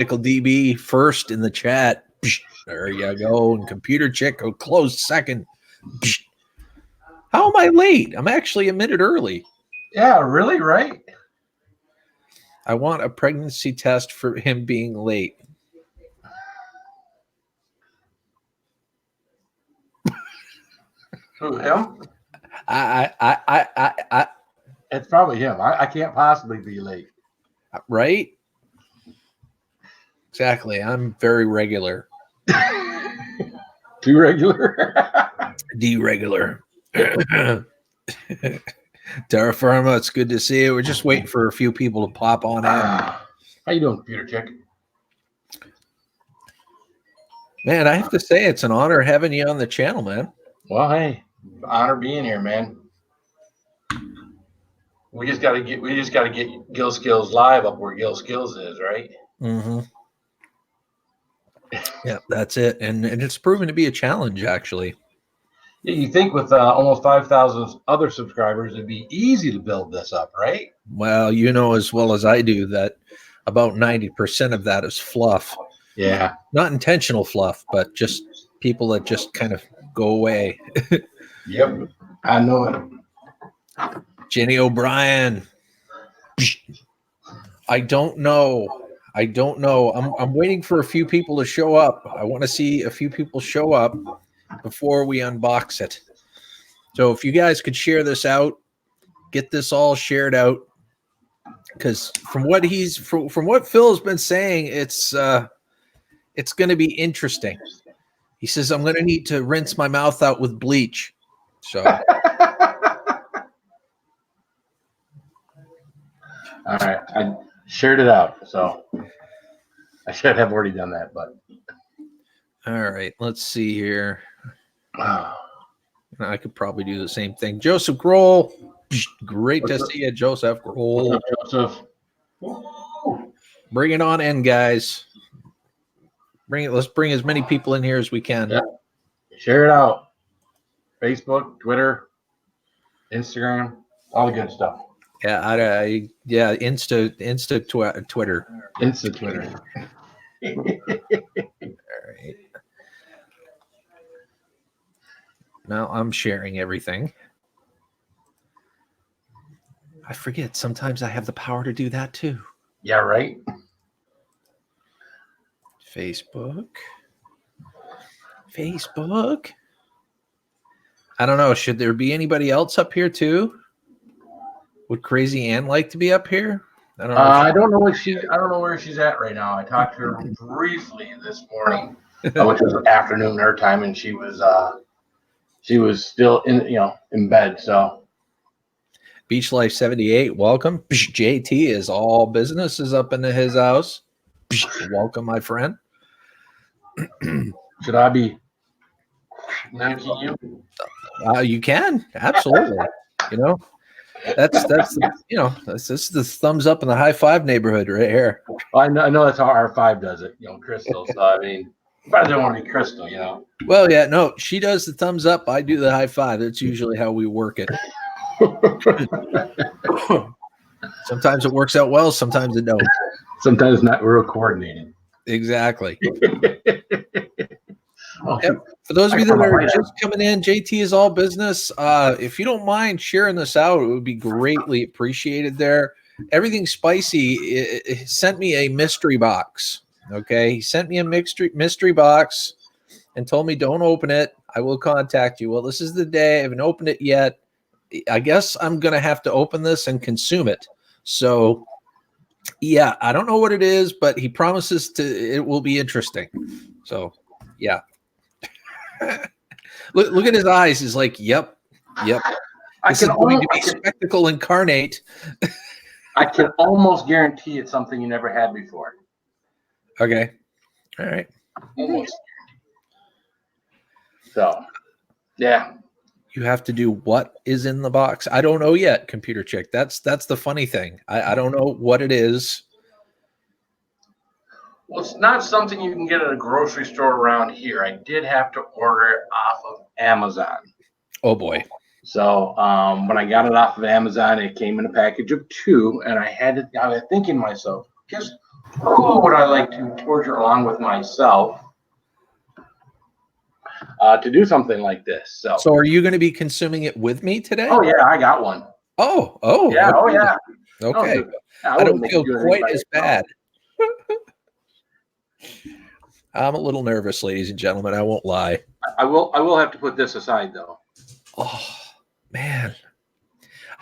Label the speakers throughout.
Speaker 1: Michael DB first in the chat. There you go. And Computer Chick go close second. How am I late? I'm actually a minute early.
Speaker 2: Yeah, really, right?
Speaker 1: I want a pregnancy test for him being late.
Speaker 2: Who, him?
Speaker 1: I
Speaker 2: It's probably him. I can't possibly be late.
Speaker 1: Right? Exactly. I'm very regular.
Speaker 2: Too regular?
Speaker 1: Deregular. Terra Firma, it's good to see you. We're just waiting for a few people to pop on in.
Speaker 2: How you doing, Computer Chick?
Speaker 1: Man, I have to say it's an honor having you on the channel, man.
Speaker 2: Well, hey, honor being here, man. We just gotta get Gil Skillz live up where Gil Skillz is, right?
Speaker 1: Mm-hmm. Yeah, that's it. And it's proven to be a challenge, actually.
Speaker 2: Yeah, you think with almost 5,000 other subscribers, it'd be easy to build this up, right?
Speaker 1: Well, you know as well as I do that about 90% of that is fluff.
Speaker 2: Yeah.
Speaker 1: Not intentional fluff, but just people that just kind of go away.
Speaker 2: Yep. I know it.
Speaker 1: Jenny O'Brien. I don't know. I'm waiting for a few people to show up. I want to see a few people show up before we unbox it. So if you guys could share this out, get this all shared out, because from what Phil's been saying, it's going to be interesting. He says I'm going to need to rinse my mouth out with bleach. So
Speaker 2: all right, I shared it out, so I should have already done that, but
Speaker 1: all right, let's see here. I could probably do the same thing. Joseph Grohl, great to see you, Joseph Grohl.
Speaker 2: What's up, Joseph?
Speaker 1: Bring it on in, guys. Let's bring as many people in here as we can.
Speaker 2: Yeah. Share it out. Facebook, Twitter, Instagram, all the good stuff.
Speaker 1: Yeah, Twitter.
Speaker 2: Insta Twitter.
Speaker 1: All right. Now I'm sharing everything. I forget. Sometimes I have the power to do that too.
Speaker 2: Yeah, right.
Speaker 1: Facebook. I don't know. Should there be anybody else up here too? Would Crazy Ann like to be up here?
Speaker 2: I don't know where she's at right now. I talked to her briefly this morning, which was afternoon her time, and she was still in bed. So
Speaker 1: Beach Life 78, welcome. JT is all business is up into his house. Welcome, my friend.
Speaker 2: Should I be thanking you?
Speaker 1: You can absolutely. That's the thumbs up in the high five neighborhood right here.
Speaker 2: I know that's how R5 does it. Crystal. So I mean, but I don't want to be Crystal.
Speaker 1: Well, yeah, no, she does the thumbs up. I do the high five. That's usually how we work it. Sometimes it works out well. Sometimes it don't.
Speaker 2: Sometimes not real coordinated.
Speaker 1: Exactly. Yep. For those of you that are just coming in, JT is all business. If you don't mind sharing this out, it would be greatly appreciated there. Everything Spicy it sent me a mystery box. Okay. He sent me a mystery box and told me don't open it. I will contact you. Well, this is the day. I haven't opened it yet. I guess I'm going to have to open this and consume it. So, yeah, I don't know what it is, but he promises it will be interesting. So, yeah. Look at his eyes. He's like, yep. This is going to be spectacle incarnate.
Speaker 2: I can almost guarantee it's something you never had before.
Speaker 1: Okay. All right.
Speaker 2: Almost. So, yeah.
Speaker 1: You have to do what is in the box. I don't know yet, Computer Chick. That's the funny thing. I don't know what it is.
Speaker 2: Well, it's not something you can get at a grocery store around here. I did have to order it off of Amazon.
Speaker 1: Oh, boy.
Speaker 2: So when I got it off of Amazon, it came in a package of 2, and I was thinking to myself, just Who would I like to torture along with myself to do something like this?
Speaker 1: So are you going to be consuming it with me today?
Speaker 2: Oh yeah, I got one.
Speaker 1: Oh,
Speaker 2: Yeah,
Speaker 1: okay.
Speaker 2: oh yeah.
Speaker 1: Okay.
Speaker 2: No,
Speaker 1: I don't feel quite as bad. I'm a little nervous, ladies and gentlemen. I won't lie.
Speaker 2: I will have to put this aside though.
Speaker 1: Oh, man.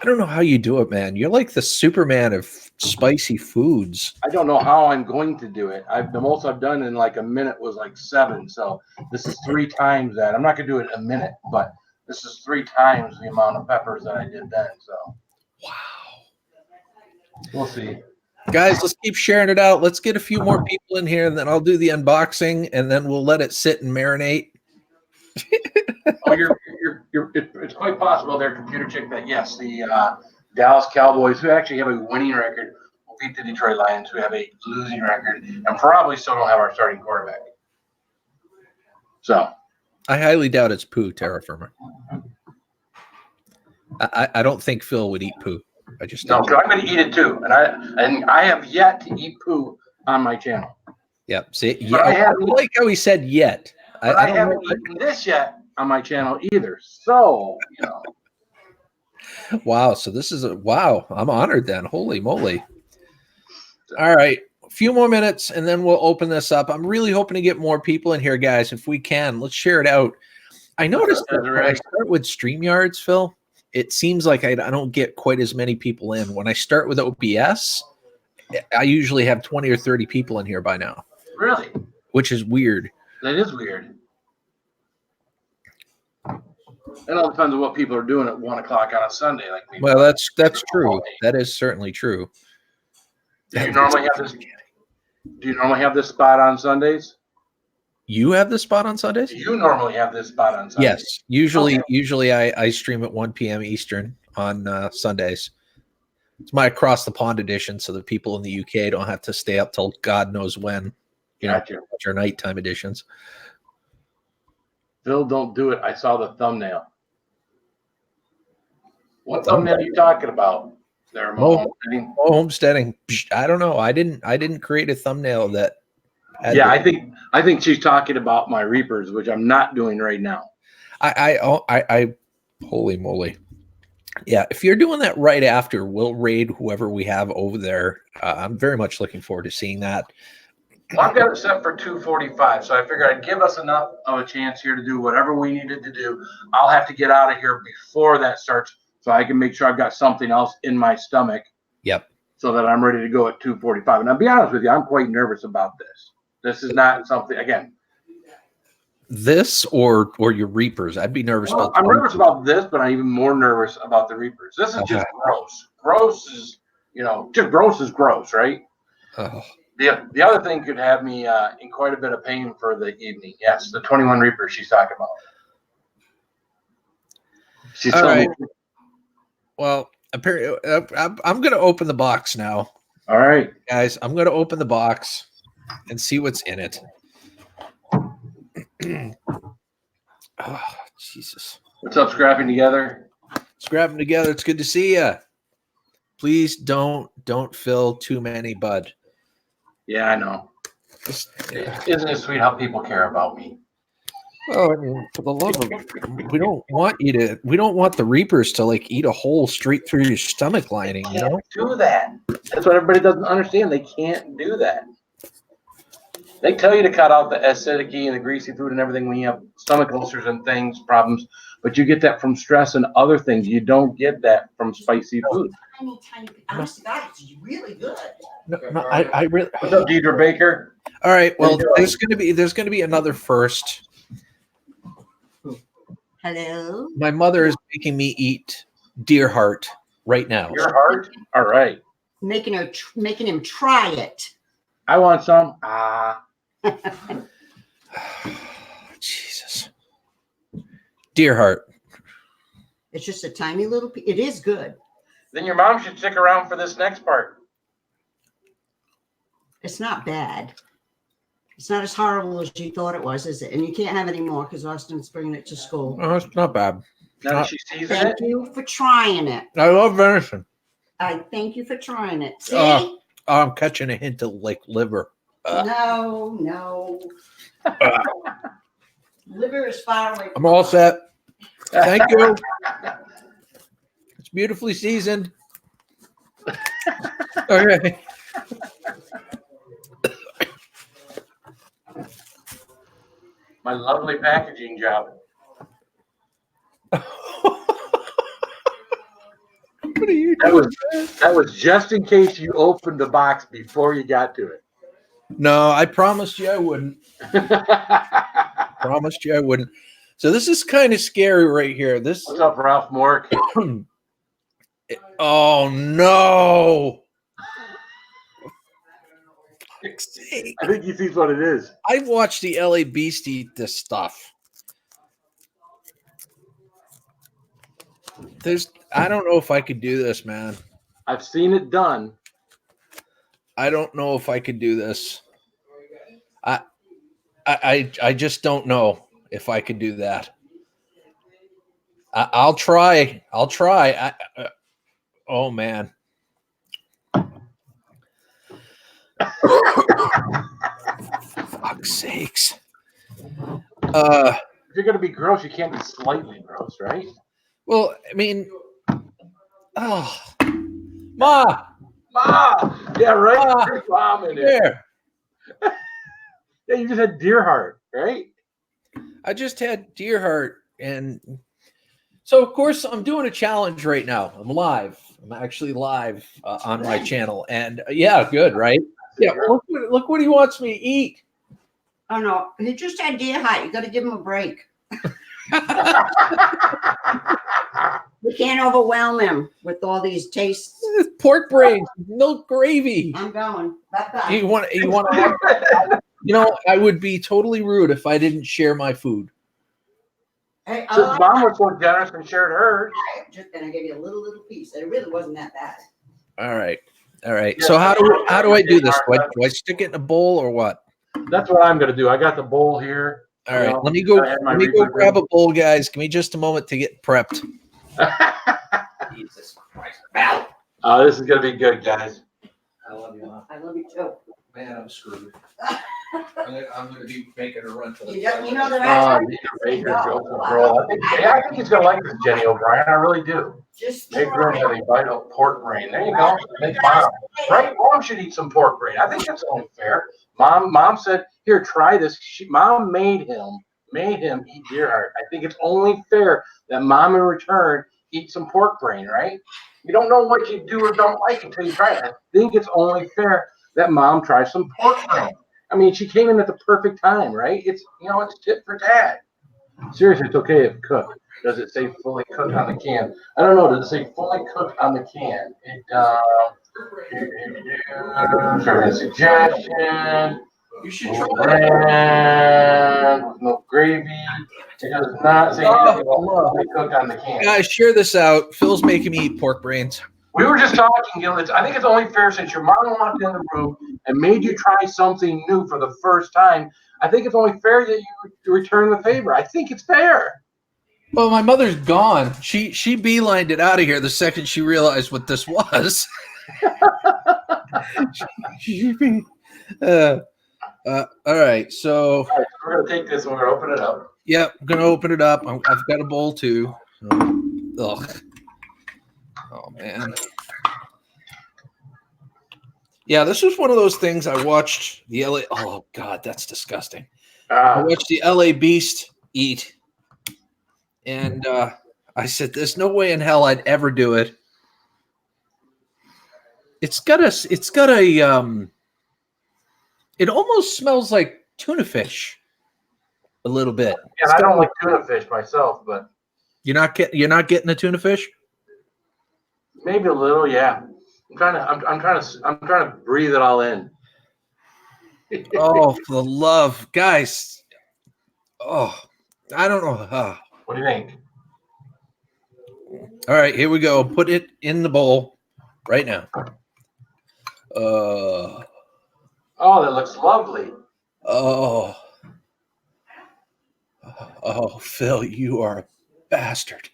Speaker 1: I don't know how you do it, man. You're like the Superman of spicy foods.
Speaker 2: I don't know how I'm going to do it. The most I've done in like a minute was like 7. So this is 3 times that. I'm not going to do it a minute, but this is 3 times the amount of peppers that I did then. So
Speaker 1: wow.
Speaker 2: We'll see.
Speaker 1: Guys, let's keep sharing it out. Let's get a few more people in here, and then I'll do the unboxing, and then we'll let it sit and marinate.
Speaker 2: It's quite possible there, computer chick, that yes, the Dallas Cowboys, who actually have a winning record, will beat the Detroit Lions, who have a losing record, and probably still don't have our starting quarterback. So
Speaker 1: I highly doubt it's poo, terra firma. I don't think Phil would eat poo. I just don't.
Speaker 2: No, I'm going to eat it too, and I have yet to eat poo on my channel.
Speaker 1: Yep. See, yeah, I like how he said yet.
Speaker 2: I haven't eaten this yet on my channel either. So,
Speaker 1: Wow. So this is wow. I'm honored then. Holy moly. All right. A few more minutes and then we'll open this up. I'm really hoping to get more people in here, guys. If we can, let's share it out. I noticed that when I start with StreamYards, Phil, it seems like I don't get quite as many people in. When I start with OBS, I usually have 20 or 30 people in here by now.
Speaker 2: Really?
Speaker 1: Which is weird.
Speaker 2: That is weird. It all depends on what people are doing at 1 o'clock on a Sunday.
Speaker 1: Well, that's true. That is certainly true.
Speaker 2: Do you normally have this spot on Sundays?
Speaker 1: You have this spot on Sundays?
Speaker 2: Do you normally have this spot on Sundays?
Speaker 1: Yes. Usually I stream at 1 p.m. Eastern on Sundays. It's my across the pond edition, so the people in the UK don't have to stay up till God knows when. Watch our nighttime editions.
Speaker 2: Phil, don't do it. I saw the thumbnail. What thumbnail are you talking about? There,
Speaker 1: homesteading. I don't know. I didn't create a thumbnail that.
Speaker 2: I think she's talking about my Reapers, which I'm not doing right now.
Speaker 1: I holy moly. Yeah, if you're doing that right after, we'll raid whoever we have over there. I'm very much looking forward to seeing that.
Speaker 2: Well, I've got it set for 2:45, so I figured I'd give us enough of a chance here to do whatever we needed to do. I'll have to get out of here before that starts, so I can make sure I've got something else in my stomach.
Speaker 1: Yep.
Speaker 2: So that I'm ready to go at 2:45. And I'll be honest with you, I'm quite nervous about this. This is not something, again.
Speaker 1: This or your Reapers. I'd be nervous about.
Speaker 2: I'm nervous about this, but I'm even more nervous about the Reapers. This is just gross. Gross is, just gross is gross, right?
Speaker 1: Oh.
Speaker 2: The other thing could have me in quite a bit of pain for the evening. Yes, the 21 Reapers she's talking about. She's telling me.
Speaker 1: Well, apparently, I'm going to open the box now.
Speaker 2: All right,
Speaker 1: guys, I'm going to open the box and see what's in it. Oh, Jesus.
Speaker 2: What's up, Scrapping Together?
Speaker 1: Scrapping Together. It's good to see you. Please don't fill too many, bud.
Speaker 2: Yeah, I know. Isn't it sweet how people care about me?
Speaker 1: Oh, I mean, for the love of, we don't want the Reapers to eat a hole straight through your stomach lining,
Speaker 2: Do that. That's what everybody doesn't understand. They can't do that. They tell you to cut out the acidic and the greasy food and everything when you have stomach ulcers and problems, but you get that from stress and other things. You don't get that from spicy food.
Speaker 3: Honest to God, it's really good.
Speaker 1: No, I really.
Speaker 2: What's up, Deidre Baker?
Speaker 1: All right. Well, there's gonna be another first.
Speaker 3: Hello.
Speaker 1: My mother is making me eat deer heart right now.
Speaker 2: Deer heart? All right.
Speaker 3: Making him try it.
Speaker 2: I want some.
Speaker 1: Jesus. Deer heart.
Speaker 3: It's just a tiny little piece. It is good.
Speaker 2: Then your mom should stick around for this next part.
Speaker 3: It's not bad. It's not as horrible as you thought it was, is it? And you can't have any more because Austin's bringing it to school.
Speaker 1: Oh, it's not bad.
Speaker 2: Now she sees
Speaker 3: Thank you for trying it.
Speaker 1: I love venison.
Speaker 3: I thank you for trying it. See?
Speaker 1: I'm catching a hint of like liver.
Speaker 3: No. Liver is far away.
Speaker 1: I'm all set. Thank you. It's beautifully seasoned. Okay.
Speaker 2: My lovely packaging job.
Speaker 1: What are you doing?
Speaker 2: That was just in case you opened the box before you got to it.
Speaker 1: No, I promised you I wouldn't. Promised you I wouldn't. So this is kind of scary right here. This.
Speaker 2: What's up, Ralph Mork?
Speaker 1: Oh no!
Speaker 2: I think he sees what it is.
Speaker 1: I've watched the LA Beast eat this stuff. I don't know if I could do this, man.
Speaker 2: I've seen it done.
Speaker 1: I don't know if I could do this. I just don't know if I could do that. I'll try. Oh man. Fuck's sakes.
Speaker 2: If you're gonna be gross, you can't be slightly gross, right?
Speaker 1: Well, I mean, oh, Ma,
Speaker 2: yeah, right.
Speaker 1: Ma,
Speaker 2: There's mom in it.
Speaker 1: there.
Speaker 2: Yeah, you just had deer heart, right?
Speaker 1: I just had deer heart, and so of course I'm doing a challenge right now. I'm live. I'm actually live on my channel, and yeah, good, right? Yeah, well, look what he wants me to eat.
Speaker 3: Oh no, he just had deer heart. You got to give him a break. You can't overwhelm him with all these tastes.
Speaker 1: Pork brains, milk gravy.
Speaker 3: I'm going. Bye-bye.
Speaker 1: You want to? You know, I would be totally rude if I didn't share my food.
Speaker 3: Hey,
Speaker 2: Since mom was so generous and shared hers.
Speaker 3: I'm just gonna give you a little piece. It really wasn't that bad.
Speaker 1: All right. So how do I do this? Do I stick it in a bowl or what?
Speaker 2: That's what I'm gonna do. I got the bowl here.
Speaker 1: All right. Let me go grab a bowl, guys. Give me just a moment to get prepped. Jesus Christ.
Speaker 2: Oh, this is gonna be good, guys.
Speaker 1: I love you, Mom.
Speaker 3: I love you too.
Speaker 1: Man, I'm screwed. I'm gonna be making a run for the.
Speaker 3: You know the rest.
Speaker 2: I think he's gonna like this, Jenny O'Brien. I really do.
Speaker 3: Just
Speaker 2: Make room for the bite of pork brain. There you go. Make mom. Right? Mom should eat some pork brain. I think that's only fair. Mom said, "Here, try this." Mom made him eat deer heart. I think it's only fair that mom in return eat some pork brain, right? You don't know what you do or don't like until you try it. I think it's only fair that mom tries some pork brain. I mean, she came in at the perfect time, right? It's tit for tat. Seriously, it's okay if cooked. Does it say fully cooked on the can? I don't know. Does it say fully cooked on the can? It a suggestion.
Speaker 1: You should try
Speaker 2: no gravy. It does not say fully cooked on the can.
Speaker 1: Guys, share this out. Phil's making me eat pork brains.
Speaker 2: We were just talking, Gil. I think it's only fair since your mom walked in the room and made you try something new for the first time. I think it's only fair that you return the favor. I think it's fair.
Speaker 1: Well, my mother's gone. She beelined it out of here the second she realized what this was. All right, so
Speaker 2: we're gonna take this and we're gonna open it up.
Speaker 1: Yeah, I'm gonna open it up. I've got a bowl too. Ugh. Oh man. Yeah, this was one of those things I watched the LA. Oh God, that's disgusting. I watched the LA Beast eat, and I said, "There's no way in hell I'd ever do it." It's got a. It almost smells like tuna fish, a little bit.
Speaker 2: Yeah, I don't like tuna fish myself, but
Speaker 1: you're not getting the tuna fish.
Speaker 2: Maybe a little, yeah. I'm trying to breathe it all in.
Speaker 1: Oh, for the love, guys! Oh, I don't know.
Speaker 2: What do you think?
Speaker 1: All right, here we go. Put it in the bowl right now.
Speaker 2: Oh, that looks lovely.
Speaker 1: Oh, Phil, you are a bastard.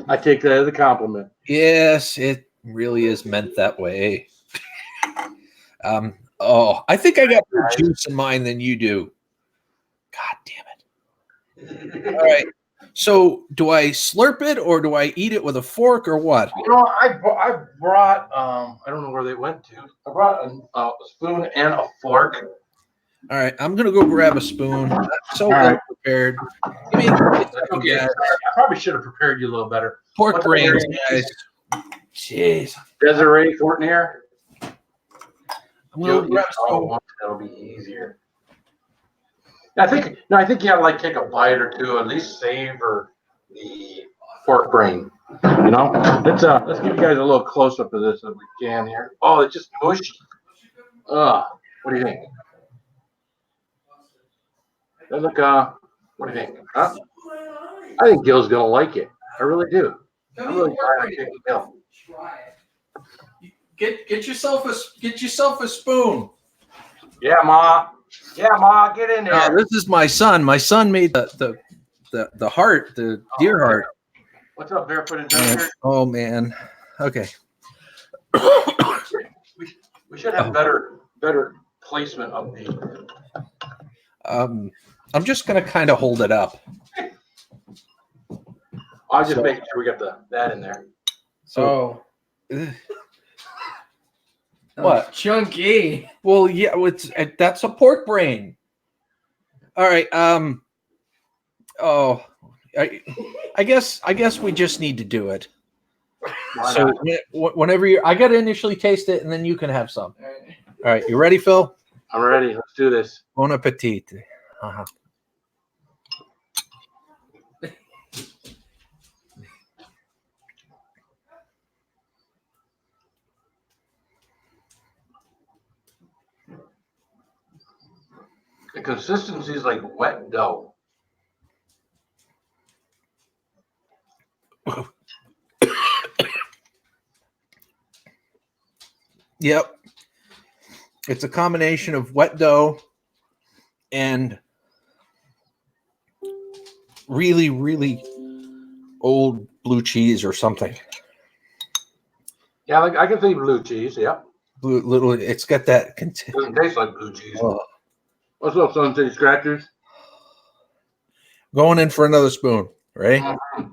Speaker 2: I take that as a compliment.
Speaker 1: Yes, it really is meant that way. I think I got more juice in mine than you do. God damn it. All right. So do I slurp it or do I eat it with a fork or what?
Speaker 2: I brought I don't know where they went to. I brought a spoon and a fork.
Speaker 1: All right, I'm gonna go grab a spoon. I'm so
Speaker 2: right.
Speaker 1: prepared.
Speaker 2: Okay. I probably should have prepared you a little better.
Speaker 1: Pork brains, guys. Jeez.
Speaker 2: Desiree Fortnier.
Speaker 1: I'm gonna grab a spoon.
Speaker 2: That'll be easier. I think you have to like take a bite or two, at least savor the pork brain. You know, let's give you guys a little close up of this if we can here. Oh, it's just mushy. What do you think? Look, what do you think? Huh? I think Gil's gonna like it. I really do. I'm really glad I picked Gil.
Speaker 1: Get yourself a spoon.
Speaker 2: Yeah, Ma. Yeah, Ma, get in there.
Speaker 1: This is my son. My son made the heart, the deer heart.
Speaker 2: What's up, barefooted Dunker?
Speaker 1: Oh man. Okay.
Speaker 2: We should have better placement of the.
Speaker 1: I'm just gonna kind of hold it up.
Speaker 2: I'll just make sure we got that in there.
Speaker 1: So. What?
Speaker 4: Chunky.
Speaker 1: Well, yeah, that's a pork brain. All right. I guess we just need to do it. So whenever I got to initially taste it, and then you can have some. All right, you ready, Phil?
Speaker 2: I'm ready. Let's do this.
Speaker 1: Bon appetit. Uh-huh.
Speaker 2: The consistency is like wet dough.
Speaker 1: Yep. It's a combination of wet dough and really, really old blue cheese or something.
Speaker 2: Yeah, like I can see blue cheese. Yep.
Speaker 1: It's got that.
Speaker 2: Doesn't taste like blue cheese. What's up, Sun City Scratchers?
Speaker 1: Going in for another spoon, right?
Speaker 2: Mm-hmm.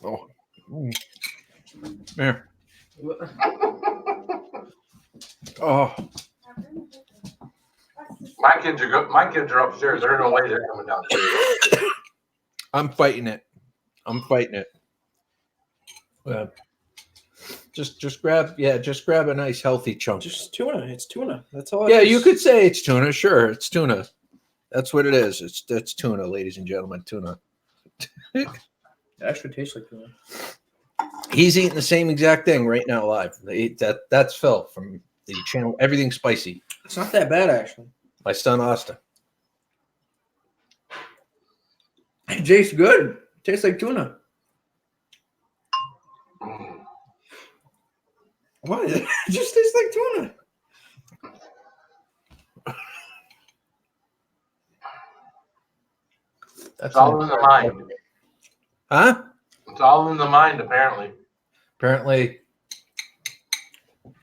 Speaker 1: Oh, there. Oh,
Speaker 2: My kids are upstairs. There's no way they're coming downstairs.
Speaker 1: I'm fighting it. Just grab a nice healthy chunk.
Speaker 4: Just tuna. It's tuna. That's all.
Speaker 1: Yeah, you could say it's tuna. Sure, it's tuna. That's what it is. It's tuna, ladies and gentlemen. Tuna.
Speaker 4: It actually tastes like tuna.
Speaker 1: He's eating the same exact thing right now live. That's Phil from the channel Everything Spicy.
Speaker 4: It's not that bad, actually.
Speaker 1: My son Austin.
Speaker 4: It tastes good. It tastes like tuna. What? It just tastes like tuna.
Speaker 2: It's all in the mind.
Speaker 1: Huh?
Speaker 2: It's all in the mind, apparently.
Speaker 1: Apparently.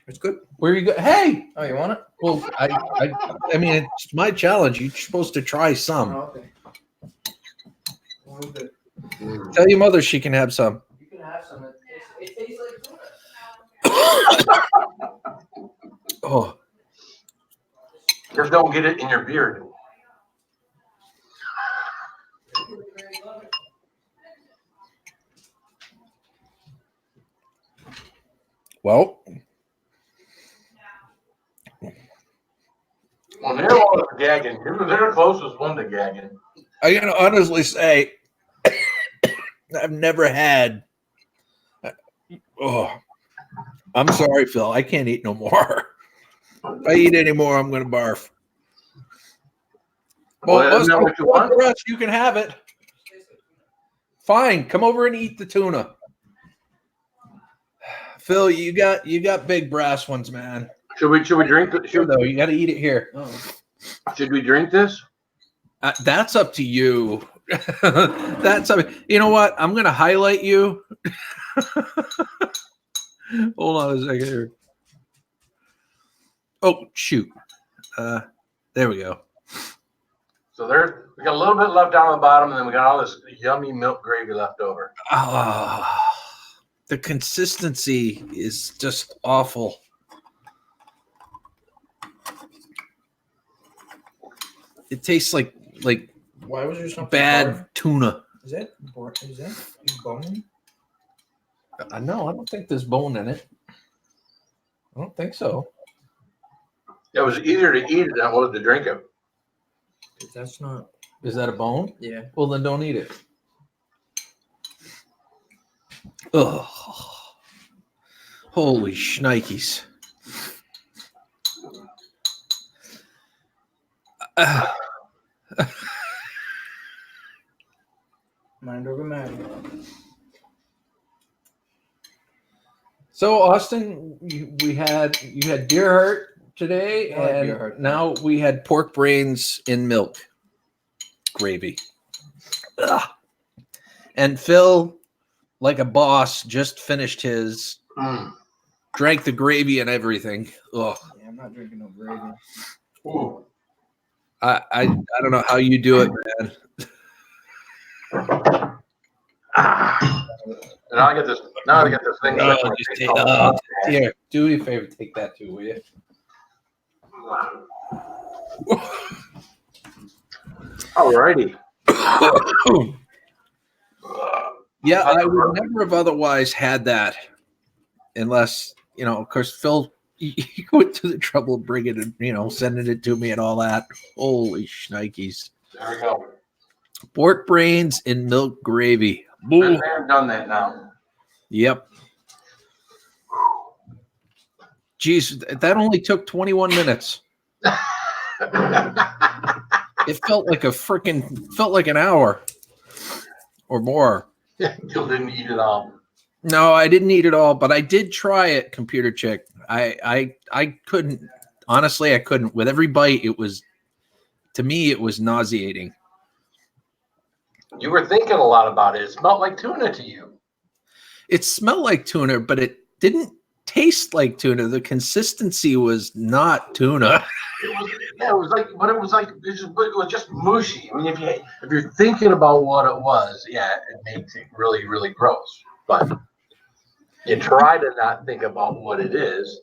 Speaker 4: It's good.
Speaker 1: Where you go? Hey!
Speaker 4: Oh, you want it?
Speaker 1: Well, I mean, it's my challenge. You're supposed to try some.
Speaker 4: Oh, okay. A little bit.
Speaker 1: Tell your mother she can have some.
Speaker 4: You can have some. It tastes like tuna.
Speaker 1: Oh.
Speaker 2: Just don't get it in your beard.
Speaker 1: Well.
Speaker 2: Well, they're all gagging. They're the closest one to gagging.
Speaker 1: I gotta honestly say, I've never had. Oh, I'm sorry, Phil. I can't eat no more. If I eat any more, I'm gonna barf. Well,
Speaker 2: isn't that what you want?
Speaker 1: The rest, you can have it. Fine, come over and eat the tuna. Phil, you got big brass ones, man.
Speaker 2: Should we drink it?
Speaker 1: Though you got to eat it here.
Speaker 4: Oh.
Speaker 2: Should we drink this?
Speaker 1: That's up to you. That's you know what? I'm gonna highlight you. Hold on a second here. Oh shoot. There we go.
Speaker 2: So we got a little bit left down on the bottom, and then we got all this yummy milk gravy left over.
Speaker 1: The consistency is just awful. It tastes like
Speaker 4: Why was there something
Speaker 1: bad
Speaker 4: hard?
Speaker 1: tuna.
Speaker 4: Is that bone?
Speaker 1: No, I don't think there's bone in it. I don't think so.
Speaker 2: It was easier to eat it than it was to drink it.
Speaker 4: That's not.
Speaker 1: Is that a bone?
Speaker 4: Yeah.
Speaker 1: Well, then don't eat it. Ugh. Holy shnikes.
Speaker 4: Mind over matter.
Speaker 1: So Austin, you had deer heart today, and
Speaker 4: deer heart.
Speaker 1: now we had pork brains in milk gravy. Ugh. And Phil, like a boss, just finished his, drank the gravy and everything. Ugh.
Speaker 4: Yeah, I'm not drinking no gravy.
Speaker 2: Ooh.
Speaker 1: I don't know how you do it, man.
Speaker 2: Now I get this. Now I get this thing.
Speaker 1: Here, do me a favor, take that too, will you?
Speaker 2: Alrighty.
Speaker 1: Yeah, I would never have otherwise had that, unless of course, Phil, he went to the trouble of bringing it, sending it to me and all that. Holy shnikes!
Speaker 2: There we go.
Speaker 1: Pork brains in milk gravy.
Speaker 2: Been there, done that now.
Speaker 1: Yep. Geez, that only took 21 minutes. It felt like an hour or more.
Speaker 2: Still didn't eat it all.
Speaker 1: No, I didn't eat it all, but I did try it, computer chick. I couldn't, honestly, I couldn't. With every bite, to me, it was nauseating.
Speaker 2: You were thinking a lot about it. It smelled like tuna to you.
Speaker 1: It smelled like tuna, but it didn't taste like tuna. The consistency was not tuna.
Speaker 2: It was just mushy. I mean, if you're thinking about what it was, yeah, it makes it really, really gross. But you try to not think about what it is,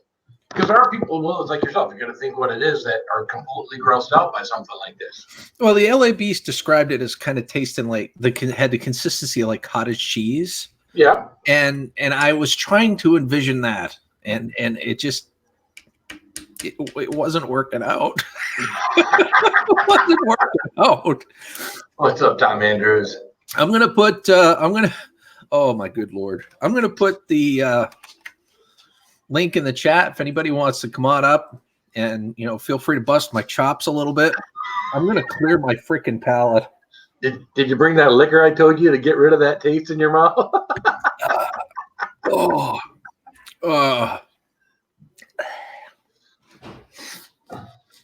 Speaker 2: because there are people, well, it's like yourself, you're going to think what it is that are completely grossed out by something like this.
Speaker 1: Well, the LA Beast described it as kind of tasting like had the consistency of like cottage cheese.
Speaker 2: Yeah.
Speaker 1: And I was trying to envision that, and it just it wasn't working out. It wasn't working out.
Speaker 2: What's up, Tom Andrews?
Speaker 1: Oh my good Lord. I'm going to put the link in the chat if anybody wants to come on up and, feel free to bust my chops a little bit. I'm going to clear my freaking palate.
Speaker 2: Did you bring that liquor I told you to get rid of that taste in your mouth?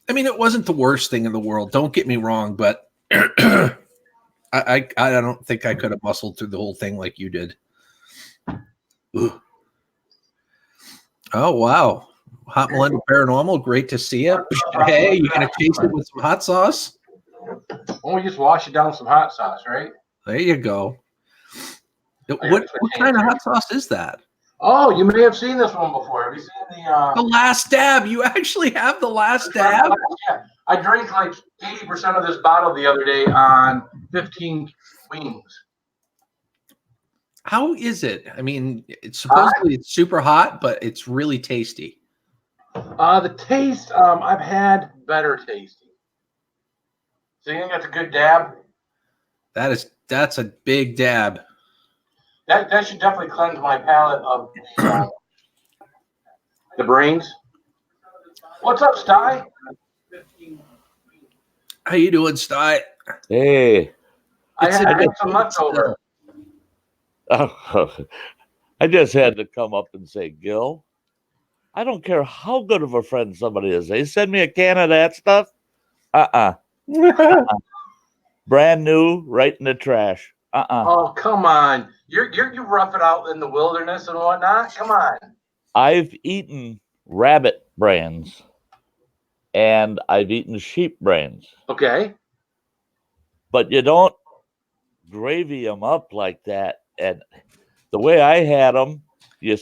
Speaker 1: I mean, it wasn't the worst thing in the world. Don't get me wrong, but I don't think I could have muscled through the whole thing like you did. Ugh. Oh, wow. Hot Melinda Paranormal, great to see you. Hey, you going to chase it with some hot sauce?
Speaker 2: Well, we just wash it down with some hot sauce, right?
Speaker 1: There you go. What kind of hot sauce is that?
Speaker 2: Oh, you may have seen this one before. Have you seen
Speaker 1: The Last Dab? You actually have The Last Dab?
Speaker 2: Yeah. I drank like 80% of this bottle the other day on 15 wings.
Speaker 1: How is it? I mean, it's supposedly it's super hot, but it's really tasty.
Speaker 2: The taste, I've had better tasting. So you think that's a good dab?
Speaker 1: That's a big dab.
Speaker 2: That should definitely cleanse my palate of the brains. What's up, Sty?
Speaker 1: How you doing, Sty?
Speaker 5: Hey.
Speaker 2: I had some leftover.
Speaker 5: I just had to come up and say, Gil, I don't care how good of a friend somebody is. They send me a can of that stuff. brand new, right in the trash.
Speaker 2: Oh, come on. You rough it out in the wilderness and whatnot. Come on.
Speaker 5: I've eaten rabbit brains and I've eaten sheep brains,
Speaker 2: Okay.
Speaker 5: but you don't gravy them up like that. And the way I had them, you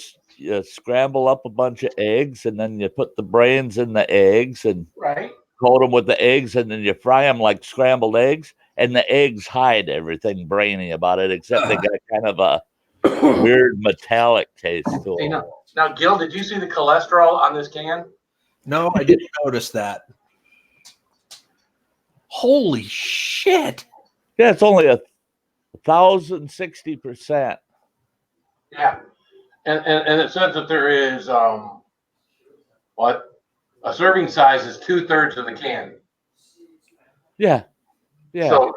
Speaker 5: scramble up a bunch of eggs and then you put the brains in the eggs and
Speaker 2: Right.
Speaker 5: coat them with the eggs and then you fry them like scrambled eggs. And the eggs hide everything brainy about it, except they got kind of a weird metallic taste to
Speaker 2: Hey,
Speaker 5: them.
Speaker 2: now, Gil, did you see the cholesterol on this can?
Speaker 1: No, I didn't notice that. Holy shit.
Speaker 5: Yeah, it's only 1,060%.
Speaker 2: Yeah. And it says that there is what? A serving size is 2/3 of the can.
Speaker 5: Yeah. Yeah.
Speaker 2: So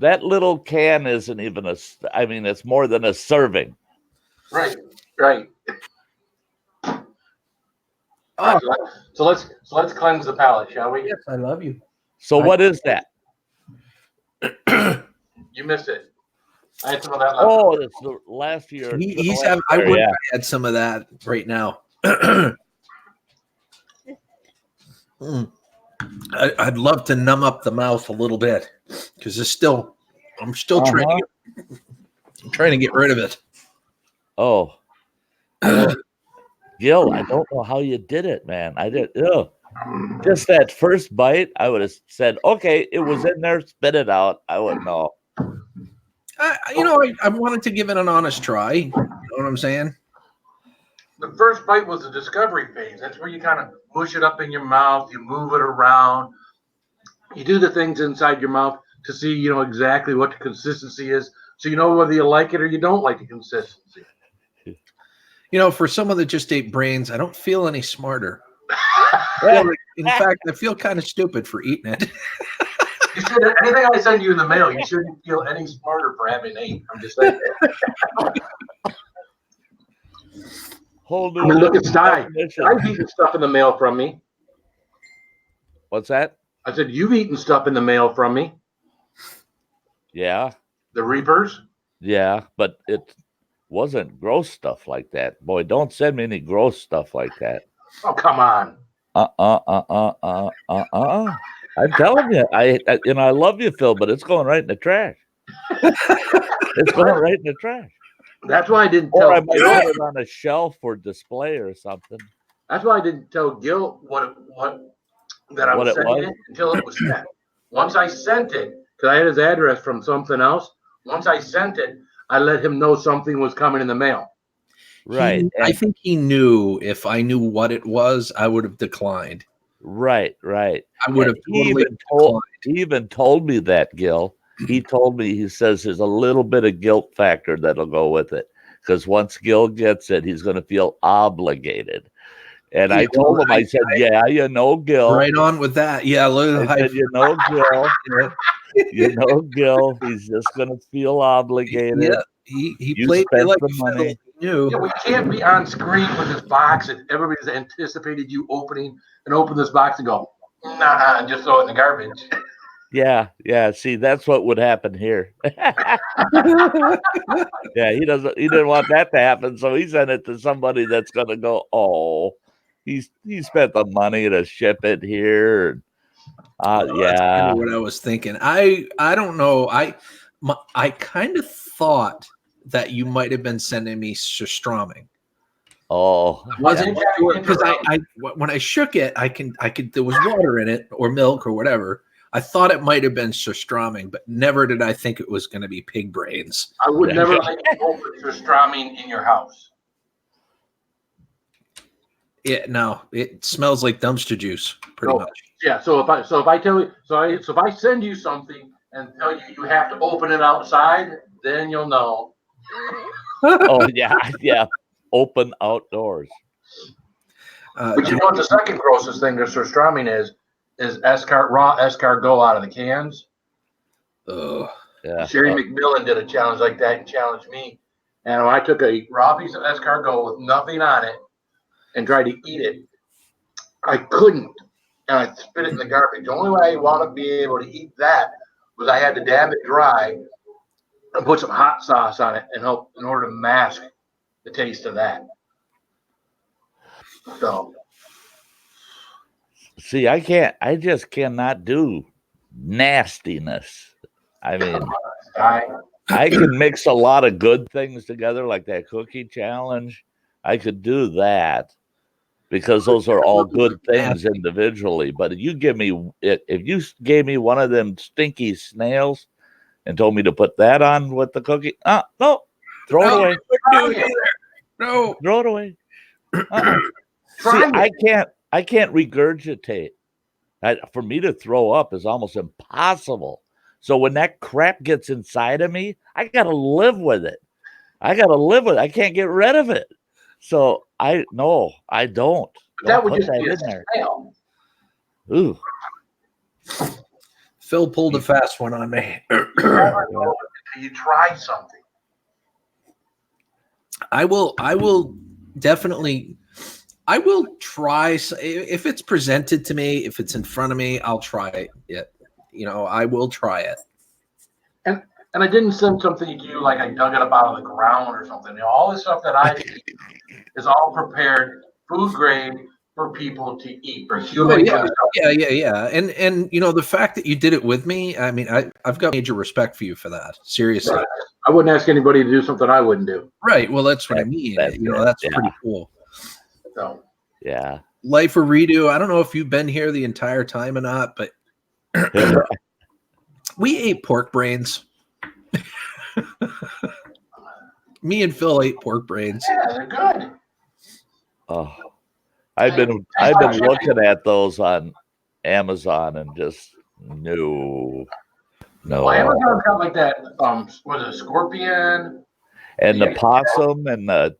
Speaker 5: That little can isn't even I mean, it's more than a serving.
Speaker 2: right.
Speaker 1: Oh,
Speaker 2: So let's cleanse the palate, shall we?
Speaker 1: yes, I love you.
Speaker 5: So what is that?
Speaker 2: You missed it. I had some of that left.
Speaker 5: Oh, that's the last year.
Speaker 1: He's having, I would have had some of that right now. I'd love to numb up the mouth a little bit because I'm still trying to get rid of it.
Speaker 5: Oh, Gil, I don't know how you did it, man. I did. Just that first bite, I would have said, okay, it was in there, spit it out. I wouldn't know.
Speaker 1: I wanted to give it an honest try. You know what I'm saying?
Speaker 2: The first bite was the discovery phase. That's where you kind of mush it up in your mouth, you move it around, you do the things inside your mouth to see, exactly what the consistency is, so you know whether you like it or you don't like the consistency.
Speaker 1: For someone that just ate brains, I don't feel any smarter. In fact, I feel kind of stupid for eating it.
Speaker 2: You should. Anything I send you in the mail, you shouldn't feel any smarter for having ate. I'm just saying.
Speaker 5: Whole new.
Speaker 2: I mean, look at Sty. I've eaten stuff in the mail from me.
Speaker 5: What's that?
Speaker 2: I said, you've eaten stuff in the mail from me.
Speaker 5: Yeah.
Speaker 2: The Reapers?
Speaker 5: Yeah, but it wasn't gross stuff like that. Boy, don't send me any gross stuff like that.
Speaker 2: Oh, come on.
Speaker 5: I'm telling you, I love you, Phil, but it's going right in the trash. It's going right in the trash.
Speaker 2: That's why I didn't
Speaker 5: Or
Speaker 2: tell
Speaker 5: I might
Speaker 2: Gil.
Speaker 5: put it on a shelf for display or something.
Speaker 2: That's why I didn't tell Gil that I was sending it until it was sent. Once I sent it, because I had his address from something else, once I sent it, I let him know something was coming in the mail.
Speaker 5: Right.
Speaker 1: I think he knew if I knew what it was, I would have declined.
Speaker 5: Right.
Speaker 1: I would have
Speaker 5: He even told me that, Gil. He told me, he says there's a little bit of guilt factor that'll go with it. Because once Gil gets it, he's going to feel obligated. And I told him, I said, Gil.
Speaker 1: Right on with that. Yeah.
Speaker 5: I said, Gil, he's just going to feel obligated.
Speaker 1: Yeah. He played me like
Speaker 5: the money.
Speaker 2: Yeah, we can't be on screen with this box and everybody's anticipated you open this box and go, nah, and just throw it in the garbage.
Speaker 5: Yeah. See, that's what would happen here. Yeah, he didn't want that to happen, so he sent it to somebody that's gonna go, oh, he spent the money to ship it here.
Speaker 1: That's kind of what I was thinking. I don't know. I kind of thought that you might have been sending me surströmming.
Speaker 5: Oh,
Speaker 1: Wasn't because I when I shook it, I could there was water in it or milk or whatever. I thought it might have been surströmming, but never did I think it was going to be pig brains.
Speaker 2: I would never like to open surströmming in your house.
Speaker 1: Yeah, no, it smells like dumpster juice, pretty much.
Speaker 2: Yeah, so if I send you something and tell you have to open it outside, then you'll know.
Speaker 5: Oh yeah. Open outdoors.
Speaker 2: But you know what the second grossest thing to surströmming is raw escargot out of the cans.
Speaker 1: Oh,
Speaker 5: yeah.
Speaker 2: Sherry McMillan did a challenge like that and challenged me. And when I took a raw piece of escargot with nothing on it and tried to eat it, I couldn't. And I spit it in the garbage. The only way I want to be able to eat that was I had to dab it dry and put some hot sauce on it in order to mask the taste of that. So
Speaker 5: See, I just cannot do nastiness. I mean, I can mix a lot of good things together, like that cookie challenge. I could do that because those are all good things individually. But if you gave me one of them stinky snails and told me to put that on with the cookie, no, throw it away.
Speaker 1: No,
Speaker 5: Throw it away. See, I can't regurgitate. For me to throw up is almost impossible. So when that crap gets inside of me, I got to live with it. I can't get rid of it. So I don't.
Speaker 2: That would
Speaker 5: Don't
Speaker 2: just
Speaker 5: put
Speaker 2: be
Speaker 5: that
Speaker 2: a
Speaker 5: in there.
Speaker 2: snail.
Speaker 5: Ooh.
Speaker 1: Phil pulled a fast one on me.
Speaker 2: You never know until you try something.
Speaker 1: I will definitely. I will try if it's presented to me. If it's in front of me, I'll try it. I will try it.
Speaker 2: And I didn't send something to you like I dug it up out of the ground or something. All the stuff that I eat is all prepared food grade for people to eat, for human consumption.
Speaker 1: Yeah. And the fact that you did it with me, I mean, I've got major respect for you for that. Seriously.
Speaker 2: Right. I wouldn't ask anybody to do something I wouldn't do.
Speaker 1: Right. Well, that's what I mean. That's pretty cool.
Speaker 2: So
Speaker 5: yeah.
Speaker 1: Life of Redo. I don't know if you've been here the entire time or not, but we ate pork brains. Me and Phil ate pork brains.
Speaker 2: yeah, they're good.
Speaker 5: Oh, I've been looking at those on Amazon and just no.
Speaker 2: Well, Amazon's got like that. Was it scorpion?
Speaker 5: And the possum and the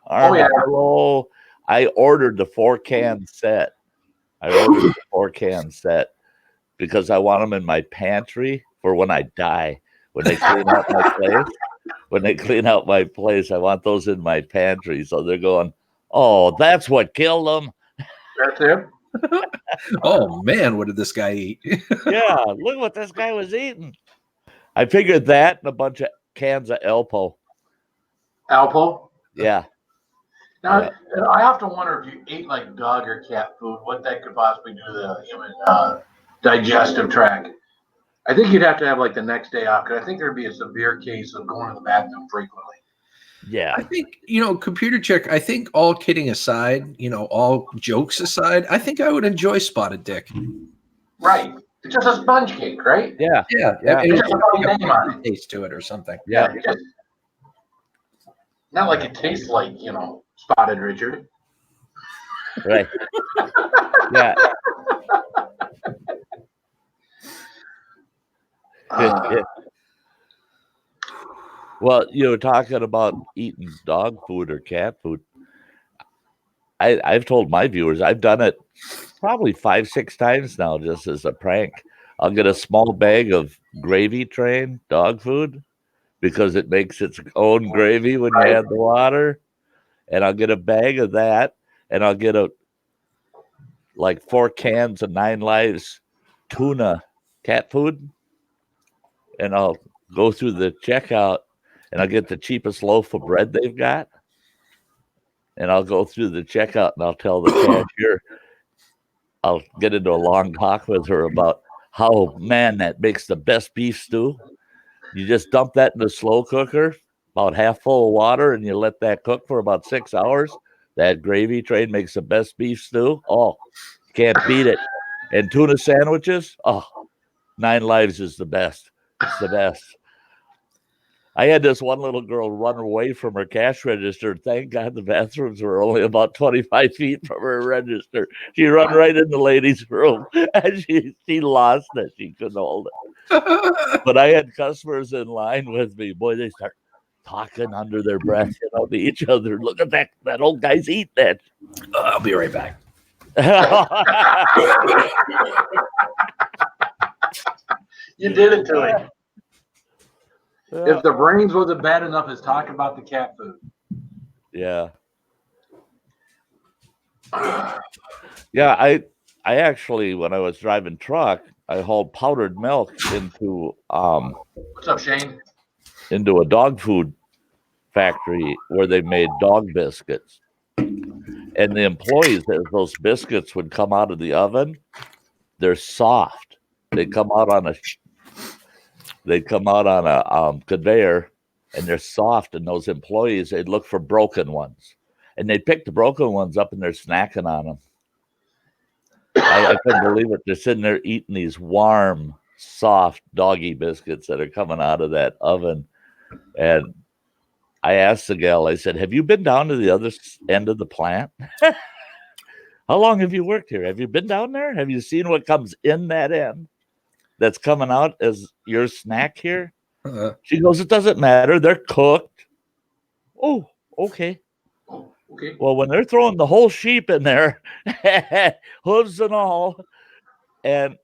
Speaker 5: armadillo. I ordered the 4-can set. Because I want them in my pantry for when I die. When they clean out my place, I want those in my pantry. So they're going, oh, that's what killed them.
Speaker 2: That's it.
Speaker 1: Oh man, what did this guy eat?
Speaker 5: Yeah, look what this guy was eating. I figured that and a bunch of cans of Alpo.
Speaker 2: Alpo?
Speaker 5: Yeah.
Speaker 2: Now, I often wonder if you ate like dog or cat food, what that could possibly do to the human digestive tract. I think you'd have to have like the next day off, because I think there'd be a severe case of going to the bathroom frequently.
Speaker 5: Yeah.
Speaker 1: I think, computer check, I think all kidding aside, all jokes aside, I think I would enjoy spotted dick.
Speaker 2: Right. It's just a sponge cake, right?
Speaker 5: Yeah.
Speaker 1: Yeah.
Speaker 2: It's just a name on it.
Speaker 1: Taste to it or something.
Speaker 5: Yeah.
Speaker 2: Not like it tastes like, Spotted Richard.
Speaker 5: Right. Yeah. Well, you were talking about eating dog food or cat food. I've told my viewers I've done it probably 5-6 times now, just as a prank. I'll get a small bag of Gravy Train dog food because it makes its own gravy when you add the water. And I'll get a bag of that, and I'll get 4 cans of 9 Lives tuna cat food. And I'll go through the checkout, and I'll get the cheapest loaf of bread they've got. And I'll go through the checkout, and I'll tell the cashier, I'll get into a long talk with her about how, man, that makes the best beef stew. You just dump that in the slow cooker, about half full of water, and you let that cook for about 6 hours. That Gravy Train makes the best beef stew. Oh, can't beat it. And tuna sandwiches, 9 Lives is the best. It's the best. I had this one little girl run away from her cash register. Thank God the bathrooms were only about 25 feet from her register. She ran right in the ladies' room, and she lost it. She couldn't hold it. But I had customers in line with me. Boy, they start talking under their breath, to each other. Look at that old guy's eating that.
Speaker 1: I'll be right back.
Speaker 2: You did it to him. If the brains wasn't bad enough, as talk about the cat food.
Speaker 5: Yeah. Yeah, I actually, when I was driving truck, I hauled powdered milk into
Speaker 2: What's up, Shane?
Speaker 5: into a dog food factory where they made dog biscuits. And the employees, as those biscuits would come out of the oven, they're soft. They come out on a conveyor, and they're soft. And those employees, they'd look for broken ones, and they'd pick the broken ones up, and they're snacking on them. I couldn't believe it. They're sitting there eating these warm, soft doggy biscuits that are coming out of that oven. And I asked the gal, I said, have you been down to the other end of the plant? How long have you worked here? Have you been down there? Have you seen what comes in that end that's coming out as your snack here? She goes, it doesn't matter. They're cooked. Oh, okay.
Speaker 2: Okay.
Speaker 5: Well, when they're throwing the whole sheep in there, hooves and all, and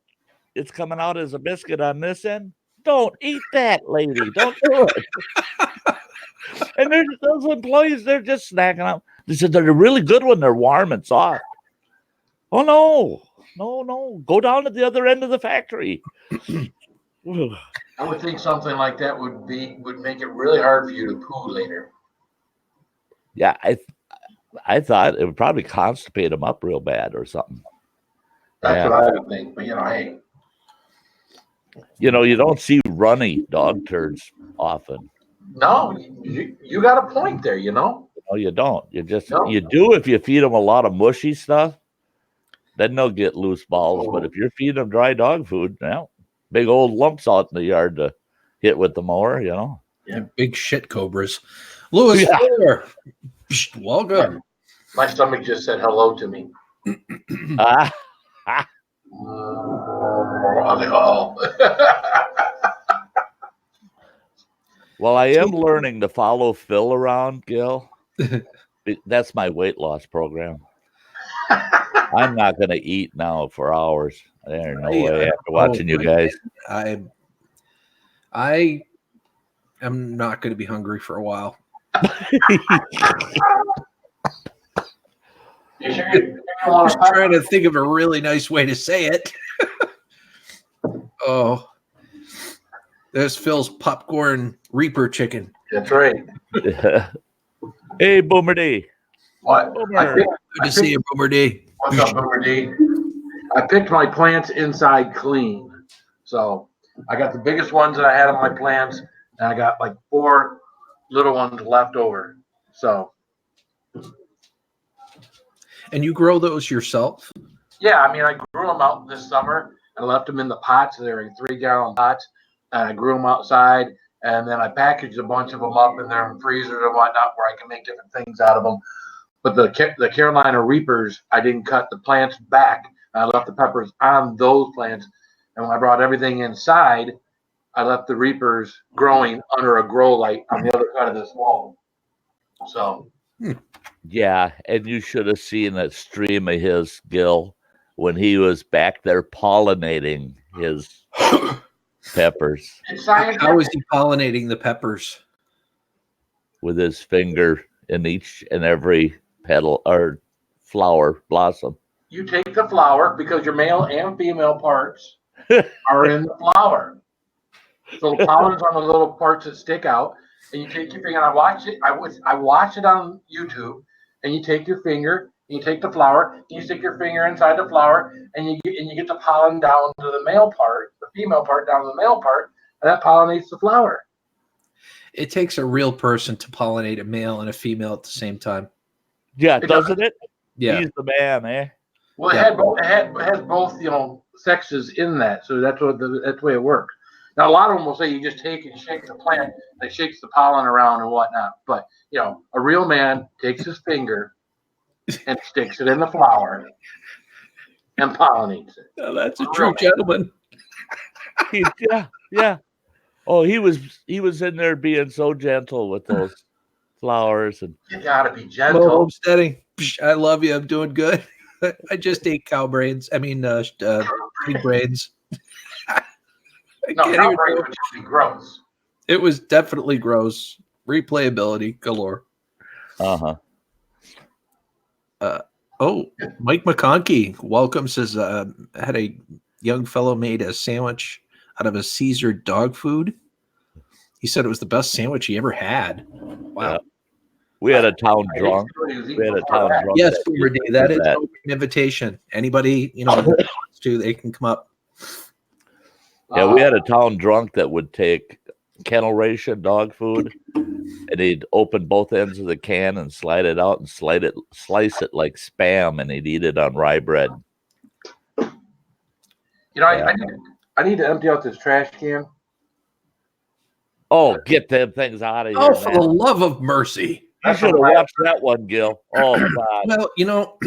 Speaker 5: it's coming out as a biscuit on this end, don't eat that, lady. Don't do it. And there's those employees, they're just snacking them. They said they're really good when they're warm and soft. Oh, no. Go down to the other end of the factory.
Speaker 2: I would think something like that would make it really hard for you to poo later.
Speaker 5: Yeah, I thought it would probably constipate them up real bad or something.
Speaker 2: That's what I would think. But hey.
Speaker 5: You don't see runny dog turds often.
Speaker 2: No, you got a point there,
Speaker 5: No, you don't. You do if you feed them a lot of mushy stuff. Then they'll get loose balls. But if you're feeding them dry dog food, big old lumps out in the yard to hit with the mower,
Speaker 1: Yeah, big shit cobras. Lewis, Fuller, welcome.
Speaker 2: My stomach just said hello to me.
Speaker 5: Well, I am learning to follow Phil around, Gil. That's my weight loss program. I'm not going to eat now for hours. There's no way after watching you guys.
Speaker 1: I am not going to be hungry for a while. Just trying to think of a really nice way to say it. Oh, there's Phil's popcorn Reaper chicken.
Speaker 2: That's right.
Speaker 5: Hey, Boomer D.
Speaker 2: What?
Speaker 1: Good to see you, Boomer D.
Speaker 2: What's up, Boomer D? I picked my plants inside clean. So I got the biggest ones that I had on my plants, and I got like 4 little ones left over. So.
Speaker 1: And you grow those yourself?
Speaker 2: Yeah, I mean, I grew them out this summer and left them in the pots. They're in 3-gallon pots, and I grew them outside. And then I packaged a bunch of them up in their freezers and whatnot, where I can make different things out of them. But the Carolina Reapers, I didn't cut the plants back. I left the peppers on those plants. And when I brought everything inside, I left the Reapers growing under a grow light on the other side of this wall. So.
Speaker 5: Yeah, and you should have seen that stream of his, Gil, when he was back there pollinating his peppers.
Speaker 1: How is he pollinating the peppers?
Speaker 5: With his finger in each and every petal or flower blossom.
Speaker 2: You take the flower because your male and female parts are in the flower. So the pollen's on the little parts that stick out, and you take your finger. And I watch it on YouTube, and you take your finger, and you take the flower, and you stick your finger inside the flower, and you get the pollen down to the male part, the female part down to the male part, and that pollinates the flower.
Speaker 1: It takes a real person to pollinate a male and a female at the same time.
Speaker 5: Yeah, doesn't it?
Speaker 1: Yeah.
Speaker 5: He's the man, eh?
Speaker 2: Well, it has both, sexes in that, so that's the way it works. Now, a lot of them will say you just take and shake the plant that shakes the pollen around and whatnot. But, a real man takes his finger and sticks it in the flower and pollinates it.
Speaker 1: Oh, that's a true gentleman.
Speaker 5: Yeah. Oh, he was in there being so gentle with those flowers. And
Speaker 2: you gotta be gentle.
Speaker 1: Hello, homesteading. I love you. I'm doing good. I just ate cow brains. I mean, pig brains.
Speaker 2: No, cow brains would be gross.
Speaker 1: It was definitely gross. Replayability galore.
Speaker 5: Uh-huh.
Speaker 1: Mike McConkey, welcome, says had a young fellow made a sandwich out of a Caesar dog food. He said it was the best sandwich he ever had. Wow.
Speaker 5: Yeah. We had a town drunk. We had a town drunk.
Speaker 1: Yes,
Speaker 5: that
Speaker 1: Boomer D,
Speaker 5: did
Speaker 1: that is an open invitation. Anybody, who wants to, they can come up.
Speaker 5: Yeah, we had a town drunk that would take kennel ration dog food, and he'd open both ends of the can and slide it out and slice it like Spam, and he'd eat it on rye bread.
Speaker 2: I need to empty out this trash can.
Speaker 5: Oh, get them things out of here!
Speaker 1: Oh, for
Speaker 5: man.
Speaker 1: the love of mercy!
Speaker 5: You should have watched that one, Gil. Oh God!
Speaker 1: Well,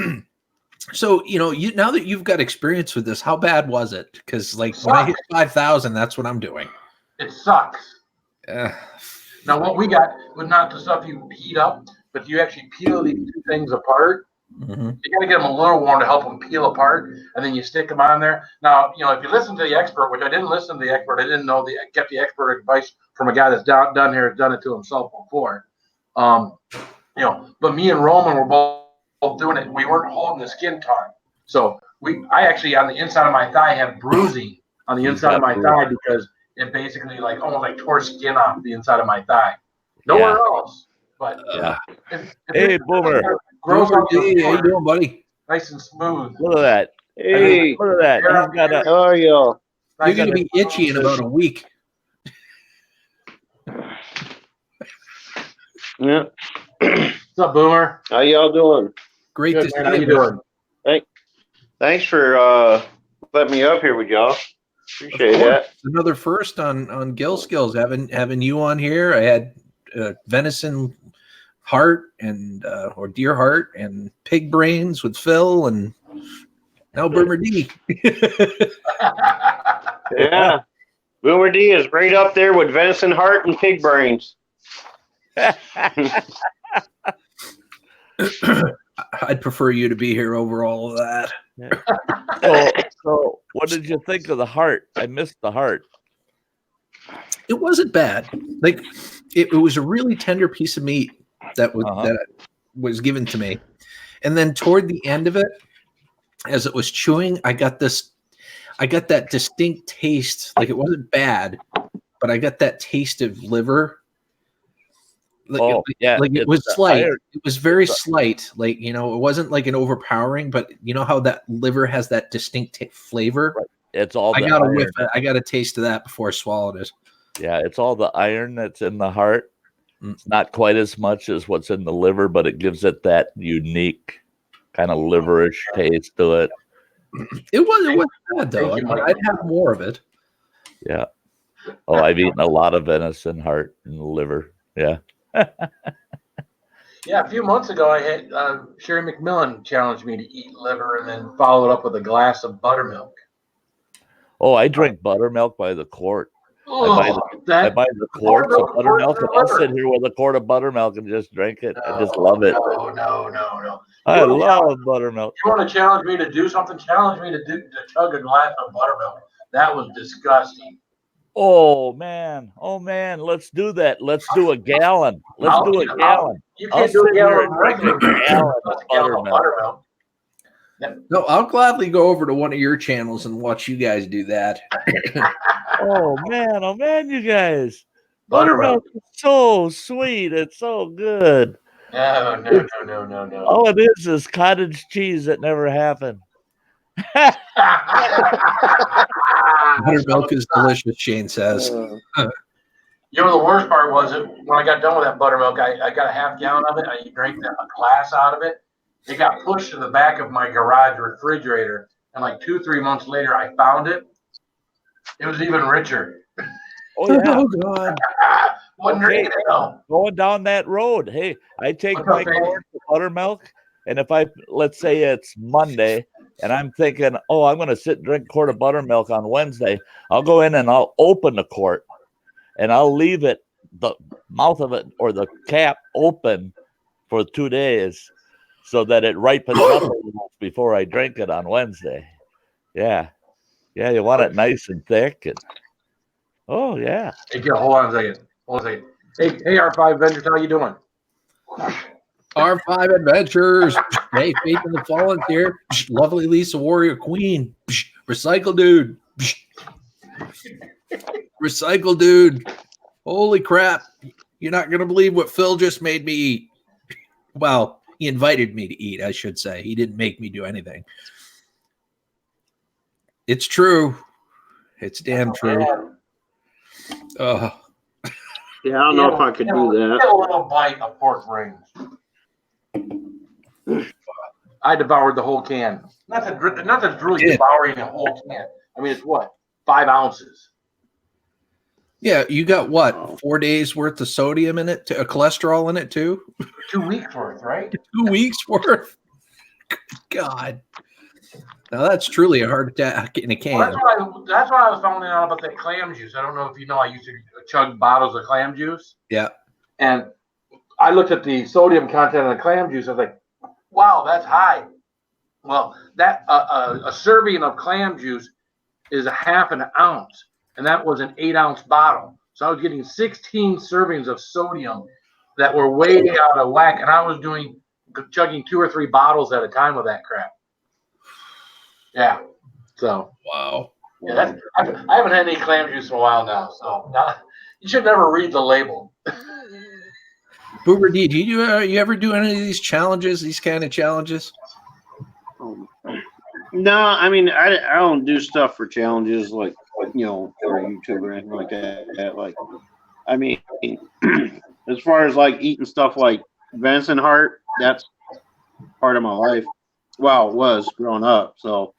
Speaker 1: so now that you've got experience with this, how bad was it? Because when I hit 5,000, that's what I'm doing.
Speaker 2: It sucks. Now what we got was not the stuff you heat up, but you actually peel these two things apart.
Speaker 1: Mm-hmm.
Speaker 2: You got to get them a little warm to help them peel apart, and then you stick them on there. Now, if you listen to the expert, which I didn't listen to the expert, I didn't know get the expert advice from a guy that's done it to himself before. But me and Roman were both doing it. We weren't holding the skin taut. So I actually on the inside of my thigh have bruising on the inside of my thigh because it basically almost like tore skin off the inside of my thigh. Nowhere else. But
Speaker 5: hey, Boomer.
Speaker 2: Gross.
Speaker 1: Hey, how you doing, buddy?
Speaker 2: Nice and smooth.
Speaker 5: Look at that.
Speaker 6: Hey,
Speaker 5: look at that.
Speaker 6: how are y'all?
Speaker 1: You're going to be itchy in about a week.
Speaker 6: Yeah.
Speaker 2: What's up, Boomer?
Speaker 6: How y'all doing?
Speaker 1: Great
Speaker 2: Good,
Speaker 1: to
Speaker 2: man.
Speaker 1: see
Speaker 2: How you doing?
Speaker 6: Thanks for letting me up here with y'all. Appreciate that.
Speaker 1: Another first on Gil Skillz, having you on here. I had venison heart and or deer heart and pig brains with Phil, and now Boomer D.
Speaker 6: Yeah. Boomer D is right up there with venison heart and pig brains.
Speaker 1: I'd prefer you to be here over all of that.
Speaker 5: So what did you think of the heart? I missed the heart.
Speaker 1: It wasn't bad. It was a really tender piece of meat that was given to me, and then toward the end of it, as it was chewing, I got that distinct taste. It wasn't bad, but I got that taste of liver. It was slight. It was very slight. It wasn't an overpowering, but you know how that liver has that distinct flavor.
Speaker 5: Right. It's all.
Speaker 1: I got a whiff. I got a taste of that before I swallowed it.
Speaker 5: Yeah, it's all the iron that's in the heart. It's not quite as much as what's in the liver, but it gives it that unique kind of liverish taste to it.
Speaker 1: It wasn't bad though. I'd have more of it.
Speaker 5: Yeah. Oh, I've eaten a lot of venison heart and liver. Yeah.
Speaker 2: Yeah, a few months ago, I had Sherry McMillan challenged me to eat liver and then followed up with a glass of buttermilk.
Speaker 5: Oh, I drink buttermilk by the quart. I buy the quarts of buttermilk, and I'll sit here with a quart of buttermilk and just drink it. I just love it.
Speaker 2: No.
Speaker 5: I love buttermilk.
Speaker 2: You want to challenge me to do something? Challenge me to chug a glass of buttermilk. That was disgusting.
Speaker 5: Oh man, let's do that. Let's do a gallon. Let's do a gallon.
Speaker 2: You can't do a gallon of
Speaker 5: regular
Speaker 2: buttermilk.
Speaker 1: No, I'll gladly go over to one of your channels and watch you guys do that.
Speaker 5: Oh man, you guys. Buttermilk is so sweet. It's so good.
Speaker 2: No.
Speaker 5: All it is cottage cheese that never happened.
Speaker 1: Buttermilk is delicious, Shane says.
Speaker 2: The worst part was when I got done with that buttermilk, I got a half gallon of it. I drank a glass out of it. It got pushed to the back of my garage refrigerator, and 2-3 months later, I found it. It was even richer.
Speaker 5: Oh yeah!
Speaker 1: Oh God!
Speaker 5: Going down that road. Hey, I take my quart of buttermilk, and let's say it's Monday, and I'm thinking, I'm going to sit and drink a quart of buttermilk on Wednesday. I'll go in and I'll open the quart, and I'll leave it, the mouth of it or the cap open for 2 days, so that it ripens up a little before I drink it on Wednesday. Yeah. You want it nice and thick, and yeah.
Speaker 2: Hey, Gil, hold on a second. Hey, R5 Ventures, how you doing?
Speaker 1: R5 Adventures. Hey, Faith in the Fallen here. Lovely Lisa Warrior Queen. Recycle dude. Recycle dude. Holy crap. You're not going to believe what Phil just made me eat. Well, he invited me to eat, I should say. He didn't make me do anything. It's true. It's damn true. Oh,
Speaker 6: Yeah, I don't know if I could do that.
Speaker 2: Get a little bite of pork rings. I devoured the whole can. Not that really devouring a whole can. I mean, it's what? 5 ounces.
Speaker 1: yeah. You got what? 4 days worth of sodium in it, cholesterol in it too?
Speaker 2: 2 weeks worth, right?
Speaker 1: 2 weeks worth? God. Now that's truly a heart attack in a can.
Speaker 2: Well, that's why I was finding out about that clam juice. I don't know if you know, I used to chug bottles of clam juice.
Speaker 1: Yeah.
Speaker 2: And I looked at the sodium content of the clam juice. I was like, wow, that's high. Well, that a serving of clam juice is a half an ounce, and that was an 8-ounce bottle. So I was getting 16 servings of sodium that were way out of whack, and I was chugging 2 or 3 bottles at a time of that crap. Yeah. So.
Speaker 1: Wow.
Speaker 2: Yeah, I haven't had any clam juice in a while now, so you should never read the label.
Speaker 1: Boober D, do you ever do any of these challenges? These kind of challenges?
Speaker 6: No, I mean, I don't do stuff for challenges like you know, for YouTube or anything like that. Like, I mean, as far as like eating stuff like venison heart, that's part of my life. Well, it was growing up, so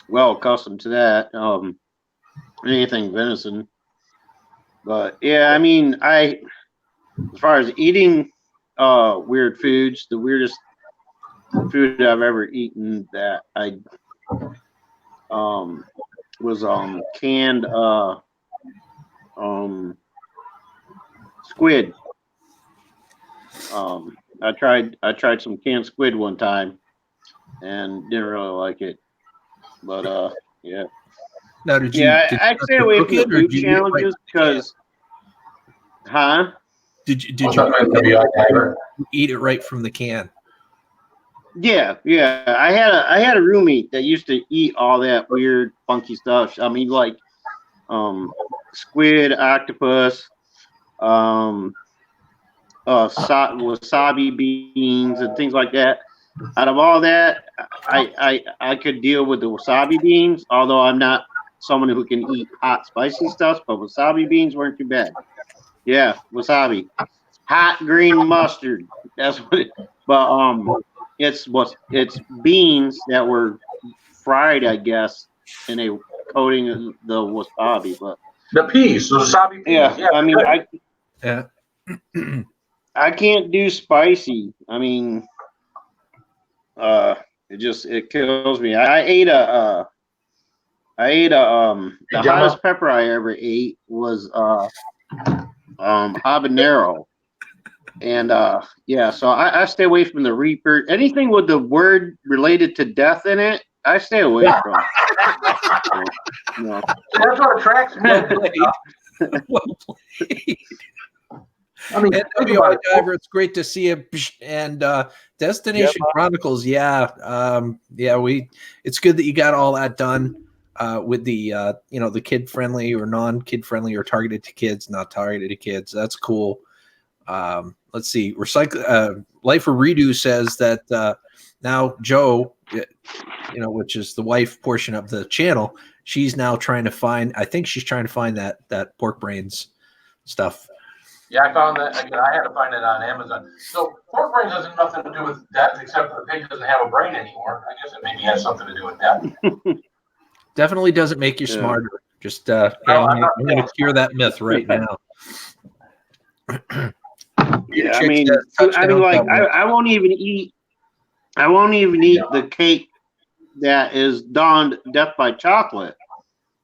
Speaker 6: well accustomed to that. Anything venison, but yeah, I mean, as far as eating weird foods, the weirdest food I've ever eaten that I was canned squid. I tried some canned squid one time and didn't really like it. But yeah.
Speaker 1: Now, did you?
Speaker 6: Yeah,
Speaker 1: did
Speaker 6: I
Speaker 1: you
Speaker 6: stay away
Speaker 1: cook
Speaker 6: from
Speaker 1: it,
Speaker 6: the
Speaker 1: or
Speaker 6: food
Speaker 1: did you eat
Speaker 6: challenges because, huh?
Speaker 1: Did you eat it right from the can?
Speaker 6: Yeah. I had a roommate that used to eat all that weird, funky stuff. I mean, like squid, octopus, wasabi beans, and things like that. Out of all that, I could deal with the wasabi beans, although I'm not someone who can eat hot, spicy stuff. But wasabi beans weren't too bad. Yeah, wasabi, hot green mustard. That's what it. But it's beans that were fried, I guess, in a coating of the wasabi. But
Speaker 2: the peas, the wasabi peas.
Speaker 6: Yeah, I mean,
Speaker 1: Yeah.
Speaker 6: I can't do spicy. I mean, it kills me. I ate the hottest pepper I ever ate was habanero. And yeah, so I stay away from the Reaper. Anything with the word related to death in it, I stay away from. So, no.
Speaker 2: That's what attracts me.
Speaker 1: Well played.
Speaker 2: I mean,
Speaker 1: NWI Diver, it's great to see you. And Destination Chronicles, yeah, it's good that you got all that done with the the kid friendly or non-kid friendly or targeted to kids, not targeted to kids. That's cool. Let's see. Life of Redo says that now Joe, which is the wife portion of the channel, she's now trying to find. I think she's trying to find that pork brains stuff.
Speaker 2: Yeah, I found that. Again, I had to find it on Amazon. So pork brains has nothing to do with death, except for the pig doesn't have a brain anymore. I guess it maybe has something to do with death.
Speaker 1: Definitely doesn't make you smarter. Just I'm going to cure that myth right now.
Speaker 6: Yeah, I mean, like I won't even eat. I won't even eat the cake that is donned death by chocolate.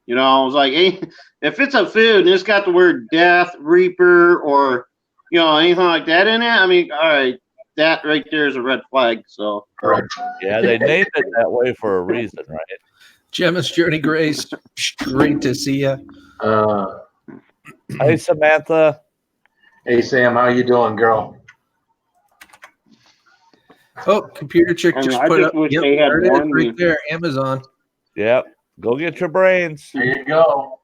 Speaker 6: I was like, hey, if it's a food and it's got the word death, Reaper, or anything like that in it, I mean, all right, that right there is a red flag. So
Speaker 5: yeah, they named it that way for a reason, right?
Speaker 1: Gemma's Journey Grace, great to see you.
Speaker 5: Hey, Samantha.
Speaker 2: Hey, Sam, how you doing, girl?
Speaker 1: Oh, Computer Chick just put up. Yep, there it is, right there, Amazon.
Speaker 5: Yep. Go get your brains.
Speaker 2: There you go.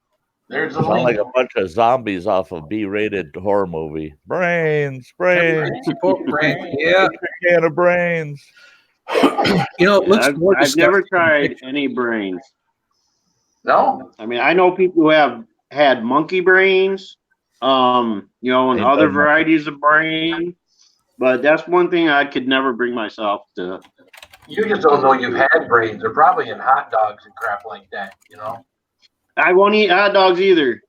Speaker 2: There's a
Speaker 5: Sound
Speaker 2: link.
Speaker 5: like a bunch of zombies off a B-rated horror movie. Brains.
Speaker 1: Yeah.
Speaker 5: Can of brains.
Speaker 1: You know, it looks more
Speaker 6: I've never
Speaker 1: disgusting.
Speaker 6: tried any brains.
Speaker 2: No?
Speaker 6: I mean, I know people who have had monkey brains, and
Speaker 5: Ain't
Speaker 6: other
Speaker 5: done that.
Speaker 6: varieties of brain. But that's one thing I could never bring myself to.
Speaker 2: You just don't know you've had brains. They're probably in hot dogs and crap like that, you know?
Speaker 6: I won't eat hot dogs either.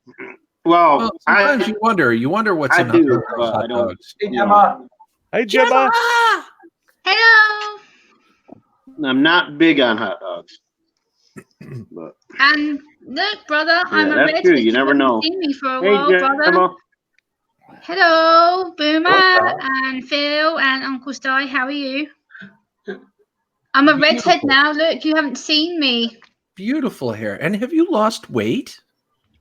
Speaker 1: Well, sometimes you wonder what's
Speaker 6: I
Speaker 1: in
Speaker 6: do,
Speaker 1: those
Speaker 6: but
Speaker 1: hot
Speaker 6: I don't.
Speaker 1: dogs.
Speaker 2: Hey, Gemma.
Speaker 5: Hey, Gemma.
Speaker 7: Hello.
Speaker 6: I'm not big on hot dogs. But
Speaker 7: And look, brother, I'm a
Speaker 6: that's
Speaker 7: redhead.
Speaker 6: true. You never
Speaker 7: haven't
Speaker 6: know.
Speaker 7: seen me for a
Speaker 6: Hey,
Speaker 7: while, brother.
Speaker 6: Gemma.
Speaker 7: Hello, Boomer
Speaker 2: Hello.
Speaker 7: and Phil and Uncle Sty. How are you? I'm a redhead now. Look, you haven't seen me.
Speaker 1: Beautiful hair. And have you lost weight?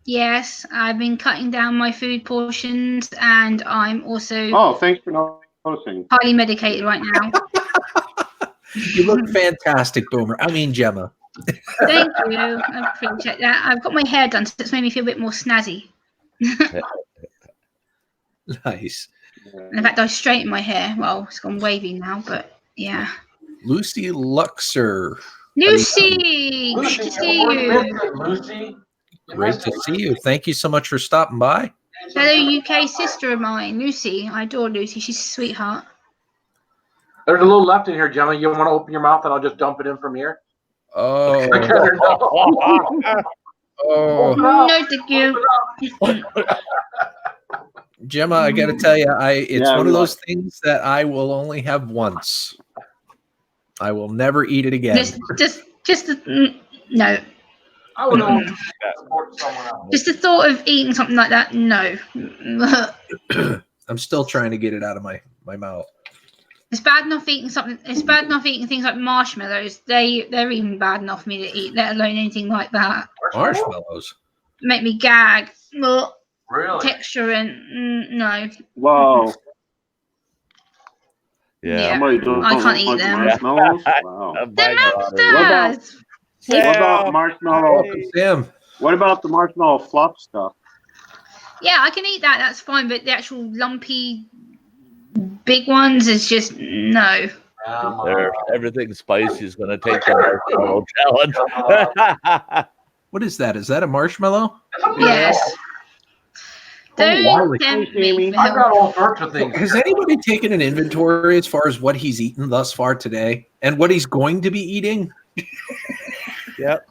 Speaker 7: Yes, I've been cutting down my food portions, and I'm also
Speaker 6: Oh, thanks for noticing.
Speaker 7: highly medicated right now.
Speaker 1: You look fantastic, Boomer. I mean, Gemma.
Speaker 7: Thank you. I appreciate that. I've got my hair done, so it's made me feel a bit more snazzy.
Speaker 1: Nice.
Speaker 7: And in fact, I straightened my hair. Well, it's gone wavy now, but yeah.
Speaker 1: Lucy Luxor.
Speaker 7: Lucy, good to see you.
Speaker 2: Lucy.
Speaker 1: Great to see you. Thank you so much for stopping by.
Speaker 7: Fellow UK sister of mine, Lucy. I adore Lucy. She's a sweetheart.
Speaker 2: There's a little left in here, Gemma. You want to open your mouth and I'll just dump it in from here?
Speaker 1: Oh, oh.
Speaker 7: No, thank you.
Speaker 1: Gemma, I got to tell you, it's
Speaker 6: Yeah,
Speaker 1: one
Speaker 6: we
Speaker 1: of those things that I will only have once. I will never eat it again.
Speaker 7: No.
Speaker 2: I would always support someone else.
Speaker 7: Just the thought of eating something like that, no.
Speaker 1: I'm still trying to get it out of my mouth.
Speaker 7: It's bad enough eating something. It's bad enough eating things like marshmallows. They're even bad enough for me to eat, let alone anything like that.
Speaker 1: Marshmallows.
Speaker 7: Make me gag. Ugh.
Speaker 2: Really?
Speaker 7: Texture and no.
Speaker 6: Wow.
Speaker 7: Yeah.
Speaker 6: Somebody don't
Speaker 7: I can't eat
Speaker 6: like
Speaker 7: them.
Speaker 6: marshmallows? Wow.
Speaker 7: They're
Speaker 6: What
Speaker 7: monsters.
Speaker 6: about marshmallow?
Speaker 1: Sam.
Speaker 6: What about the marshmallow fluff stuff?
Speaker 7: Yeah, I can eat that. That's fine. But the actual lumpy, big ones is just no.
Speaker 5: Everything spicy is going to take the marshmallow challenge.
Speaker 1: What is that? Is that a marshmallow?
Speaker 7: Yes. Don't tempt me, Phil.
Speaker 2: I've got all sorts of things.
Speaker 1: Has anybody taken an inventory as far as what he's eaten thus far today and what he's going to be eating?
Speaker 5: Yep.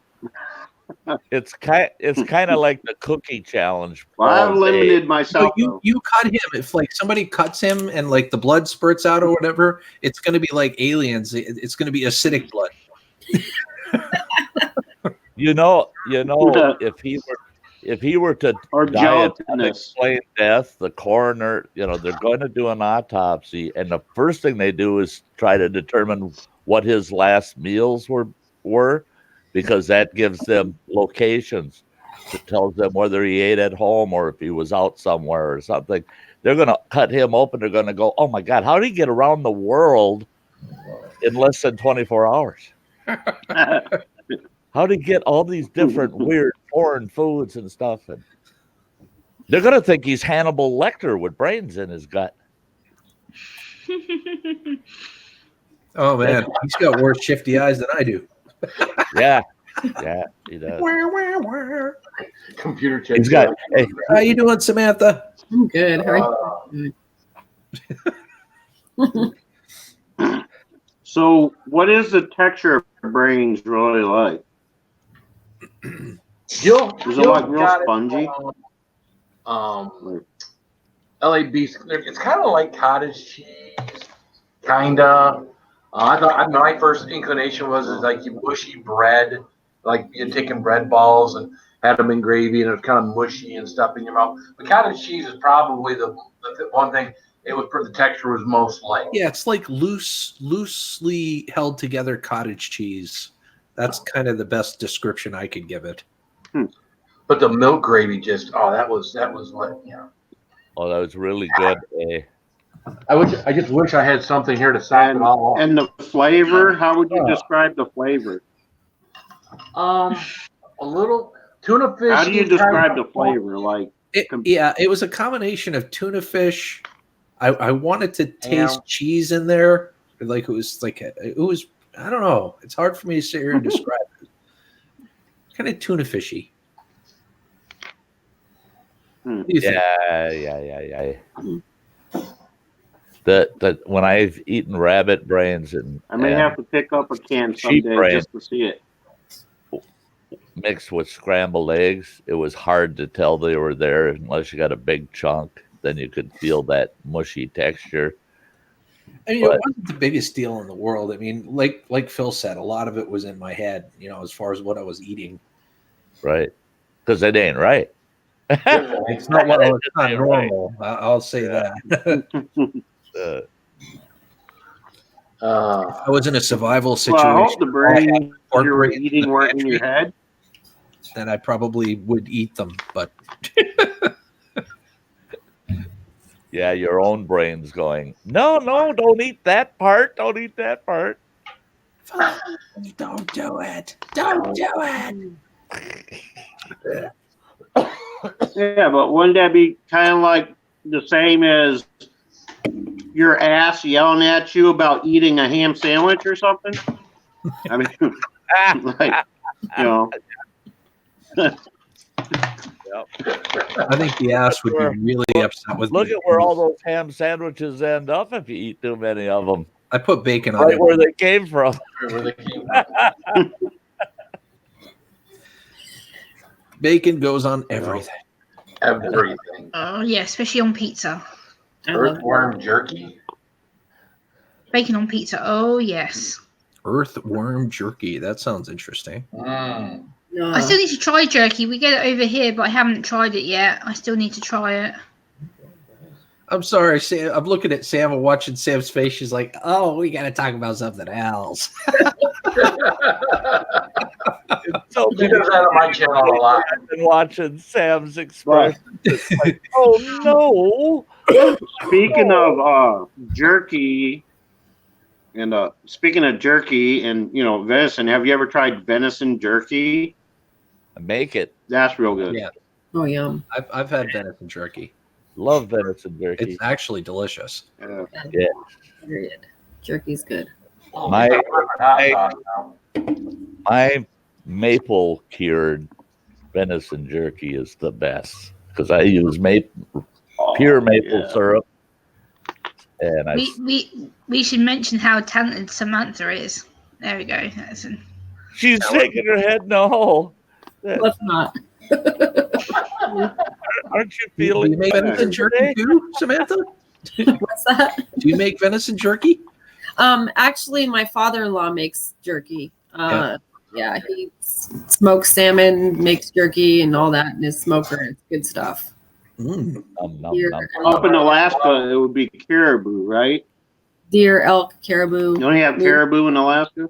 Speaker 5: It's kind of like the cookie challenge.
Speaker 6: Well, I've limited myself.
Speaker 1: So you cut him. If like somebody cuts him and like the blood spurts out or whatever, it's going to be like aliens. It's going to be acidic blood.
Speaker 5: You know, if he were to
Speaker 6: Or
Speaker 5: die an
Speaker 6: gelatinous.
Speaker 5: unexplained death, the coroner, they're going to do an autopsy, and the first thing they do is try to determine what his last meals were, because that gives them locations. It tells them whether he ate at home or if he was out somewhere or something. They're going to cut him open. They're going to go, oh my God, how did he get around the world in less than 24 hours? How did he get all these different weird foreign foods and stuff? And they're going to think he's Hannibal Lecter with brains in his gut.
Speaker 1: Oh man, he's got worse shifty eyes than I do.
Speaker 5: Yeah, he does.
Speaker 2: Computer check.
Speaker 5: He's got. Hey,
Speaker 1: How you doing, Samantha?
Speaker 8: I'm good. How are you?
Speaker 6: So, what is the texture of brains really like? Is it like real spongy?
Speaker 2: LA beef. It's kind of like cottage cheese, kinda. I thought my first inclination was like you mushy bread, like you're taking bread balls and had them in gravy and it was kind of mushy and stuff in your mouth. But cottage cheese is probably the one thing it would the texture was most like.
Speaker 1: Yeah, it's like loosely held together cottage cheese. That's kind of the best description I could give it.
Speaker 2: But the milk gravy just that was what
Speaker 5: oh, that was really good.
Speaker 2: I just wish I had something here to sop it all off.
Speaker 6: And the flavor, how would you describe the flavor?
Speaker 2: a little tuna fish.
Speaker 6: How do you describe the flavor? Like,
Speaker 1: It was a combination of tuna fish. I wanted to taste
Speaker 2: Ham.
Speaker 1: cheese in there, like it was I don't know. It's hard for me to sit here and describe it. Kind of tuna fishy. What do you think?
Speaker 5: Yeah. That when I've eaten rabbit brains and
Speaker 6: I may have to pick up a can
Speaker 5: sheep
Speaker 6: someday
Speaker 5: brain.
Speaker 6: just to see it.
Speaker 5: mixed with scrambled eggs, it was hard to tell they were there unless you got a big chunk. Then you could feel that mushy texture.
Speaker 1: I mean, it wasn't the biggest deal in the world. I mean, like Phil said, a lot of it was in my head, as far as what I was eating.
Speaker 5: Right. Because it ain't right.
Speaker 1: It's not normal. I'll say that. If I was in a survival situation,
Speaker 6: Well, I hope the brains you were eating weren't in your head.
Speaker 1: Then I probably would eat them. But
Speaker 5: yeah, your own brain's going, no, don't eat that part. Don't eat that part.
Speaker 1: Don't do it. Don't do it.
Speaker 6: Yeah, but wouldn't that be kind of like the same as your ass yelling at you about eating a ham sandwich or something? I mean, like,
Speaker 5: Yep.
Speaker 1: I think the ass would be really upset with
Speaker 5: Look
Speaker 1: me.
Speaker 5: at where all those ham sandwiches end up if you eat too many of them.
Speaker 1: I put bacon on
Speaker 5: Right
Speaker 1: it.
Speaker 5: where they came from.
Speaker 1: Bacon goes on everything.
Speaker 2: Everything.
Speaker 7: Oh yeah, especially on pizza.
Speaker 2: Earthworm jerky.
Speaker 7: Bacon on pizza. Oh yes.
Speaker 1: Earthworm jerky. That sounds interesting.
Speaker 2: Mm.
Speaker 7: I still need to try jerky. We get it over here, but I haven't tried it yet. I still need to try it.
Speaker 1: I'm sorry, Sam. I'm looking at Sam and watching Sam's face. She's like, "Oh, we got to talk about something else."
Speaker 5: So
Speaker 2: He does that on my channel a lot.
Speaker 5: I've been watching Sam's expression. It's like, oh no.
Speaker 6: Speaking of jerky, and speaking of jerky and venison, have you ever tried venison jerky?
Speaker 5: Make it.
Speaker 6: That's real good.
Speaker 1: Yeah.
Speaker 8: Oh, yum.
Speaker 1: I've had venison jerky.
Speaker 5: Love venison jerky.
Speaker 1: It's actually delicious.
Speaker 5: Yeah.
Speaker 8: Period. Jerky's good.
Speaker 5: My maple cured venison jerky is the best because I use pure maple syrup. And
Speaker 7: we should mention how talented Samantha is. There we go.
Speaker 5: She's shaking her head no.
Speaker 8: Let's not.
Speaker 5: Aren't you feeling?
Speaker 1: Do you make venison jerky too, Samantha?
Speaker 8: What's that?
Speaker 1: Do you make venison jerky?
Speaker 8: Actually, my father-in-law makes jerky. Yeah, he smokes salmon, makes jerky, and all that in his smoker. It's good stuff.
Speaker 1: Mm.
Speaker 6: Up in Alaska, it would be caribou, right?
Speaker 8: Deer, elk, caribou.
Speaker 6: You only have caribou in Alaska?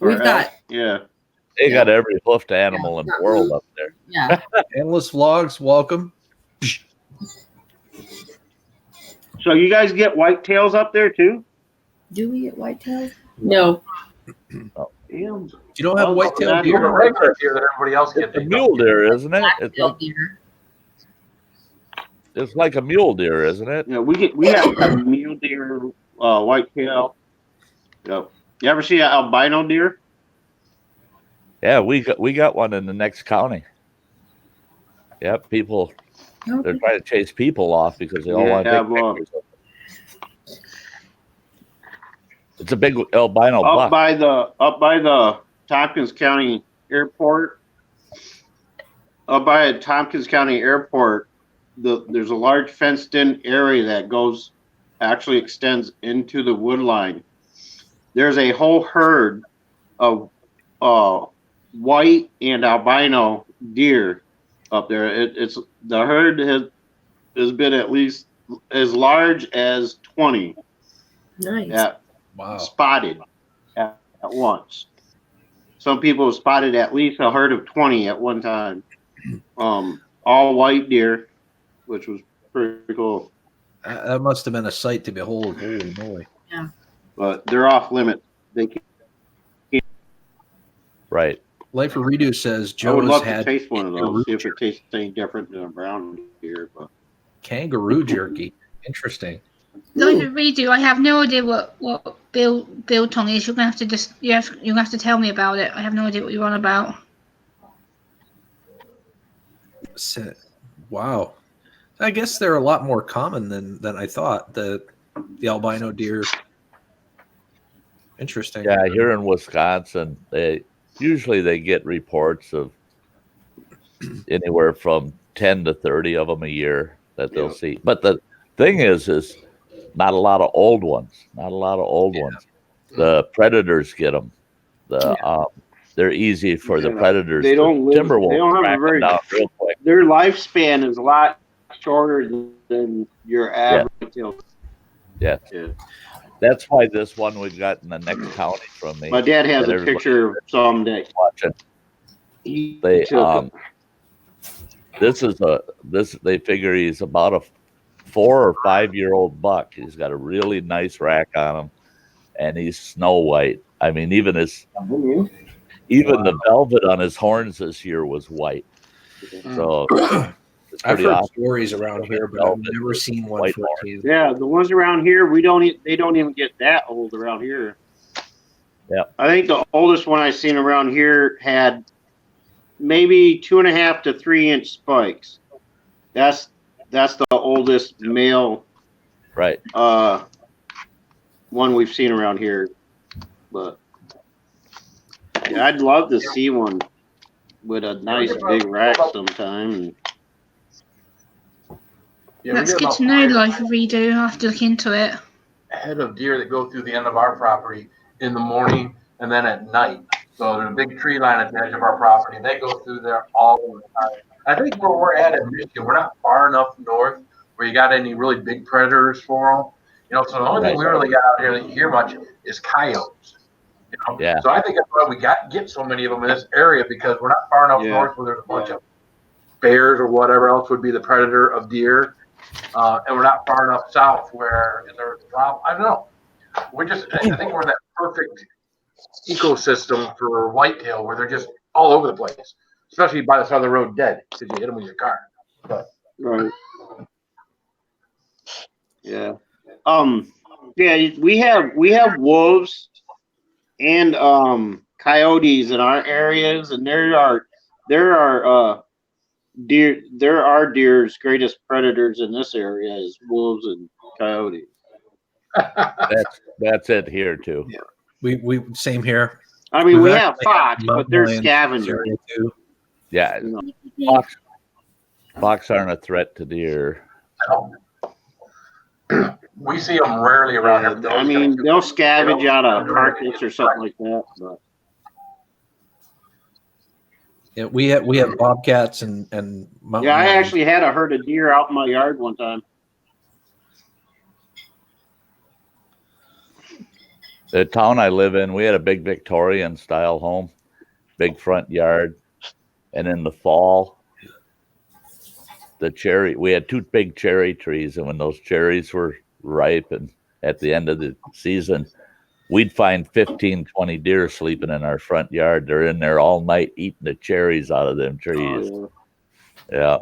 Speaker 8: We've got.
Speaker 6: Yeah.
Speaker 5: They got every hoofed animal in the world up there.
Speaker 8: Yeah.
Speaker 1: Endless Vlogs, welcome.
Speaker 6: So you guys get whitetails up there too?
Speaker 8: Do we get whitetails? No.
Speaker 6: Damn.
Speaker 1: You don't have whitetail
Speaker 2: You're the
Speaker 1: deer?
Speaker 2: regular deer that everybody else gets.
Speaker 5: It's a mule deer, isn't it?
Speaker 8: Black-tailed deer.
Speaker 5: It's like a mule deer, isn't it?
Speaker 6: Yeah, we have a mule deer, whitetail. Yep. You ever see an albino deer?
Speaker 5: Yeah, we got one in the next county. Yep, people they're trying to chase people off because they all want to take pictures of it. It's a big albino buck.
Speaker 6: Up by the Tompkins County Airport. Up by Tompkins County Airport, there's a large fenced-in area that actually extends into the wood line. There's a whole herd of white and albino deer up there. It's the herd has been at least as large as 20.
Speaker 8: Nice.
Speaker 1: Wow.
Speaker 6: Spotted at once. Some people have spotted at least a herd of 20 at one time. All white deer, which was pretty cool.
Speaker 1: That must have been a sight to behold. Holy moly.
Speaker 6: But they're off limits. They can't.
Speaker 5: Right.
Speaker 1: Life of Redo says
Speaker 6: I would
Speaker 1: Joe's
Speaker 6: love to
Speaker 1: had
Speaker 6: taste one of
Speaker 1: kangaroo
Speaker 6: those, see if it tastes any different than a brown deer. But
Speaker 1: kangaroo jerky. Interesting.
Speaker 7: Like a redo, I have no idea what biltong is. You're gonna have to you'll have to tell me about it. I have no idea what you're on about.
Speaker 1: Wow. I guess they're a lot more common than I thought. The albino deer. Interesting.
Speaker 5: Yeah, here in Wisconsin, they get reports of anywhere from 10 to 30 of them a year that they'll see. But the thing is not a lot of old ones. Not a lot of old ones. The predators get them. They're easy for the predators.
Speaker 6: They don't live.
Speaker 5: Timber
Speaker 6: They don't have a very.
Speaker 5: down real quick.
Speaker 6: Their lifespan is a lot shorter than your average.
Speaker 5: Yeah. That's why this one we got in the next county from me.
Speaker 6: My dad has a picture of some that
Speaker 5: watching. They they figure he's about a 4 or 5 year old buck. He's got a really nice rack on him, and he's snow white. I mean, even the velvet on his horns this year was white. So
Speaker 1: I've heard stories around here, but I've never seen one.
Speaker 6: Yeah, the ones around here, they don't even get that old around here.
Speaker 5: Yeah,
Speaker 6: I think the oldest one I seen around here had maybe 2.5 to 3 inch spikes. That's the oldest male,
Speaker 5: right?
Speaker 6: One we've seen around here, but yeah, I'd love to see one with a nice big rack sometime.
Speaker 7: That's good to know, Life of Redo. I'll have to look into it.
Speaker 2: Head of deer that go through the end of our property in the morning and then at night. So there's a big tree line at the edge of our property. They go through there all the time. I think where we're at in Michigan, we're not far enough north where you got any really big predators for them. You know, so the only thing we really got out here that you hear much is coyotes. You know?
Speaker 5: Yeah.
Speaker 2: So I think that's why we get so many of them in this area, because we're not far enough north where there's a bunch of bears or whatever else would be the predator of deer. And we're not far enough south where there's a problem. I don't know. I think we're in that perfect ecosystem for whitetail where they're just all over the place, especially by the side of the road dead because you hit them with your car. But.
Speaker 6: Right. Yeah. Yeah, we have wolves and coyotes in our areas, and there are deer's greatest predators in this area is wolves and coyotes.
Speaker 5: That's it here too.
Speaker 1: Yeah. We same here.
Speaker 6: I mean, we have fox, but they're scavengers.
Speaker 5: Yeah. Fox aren't a threat to deer.
Speaker 2: We see them rarely around here.
Speaker 6: I mean, they'll scavenge out a carcass or something like that. But.
Speaker 1: Yeah, we have bobcats and mountain
Speaker 6: I
Speaker 1: lions.
Speaker 6: actually had a herd of deer out in my yard one time.
Speaker 5: The town I live in, we had a big Victorian style home, big front yard, and in the fall, we had 2 big cherry trees, and when those cherries were ripe and at the end of the season, we'd find 15, 20 deer sleeping in our front yard. They're in there all night eating the cherries out of them trees.
Speaker 6: Oh,
Speaker 5: yeah.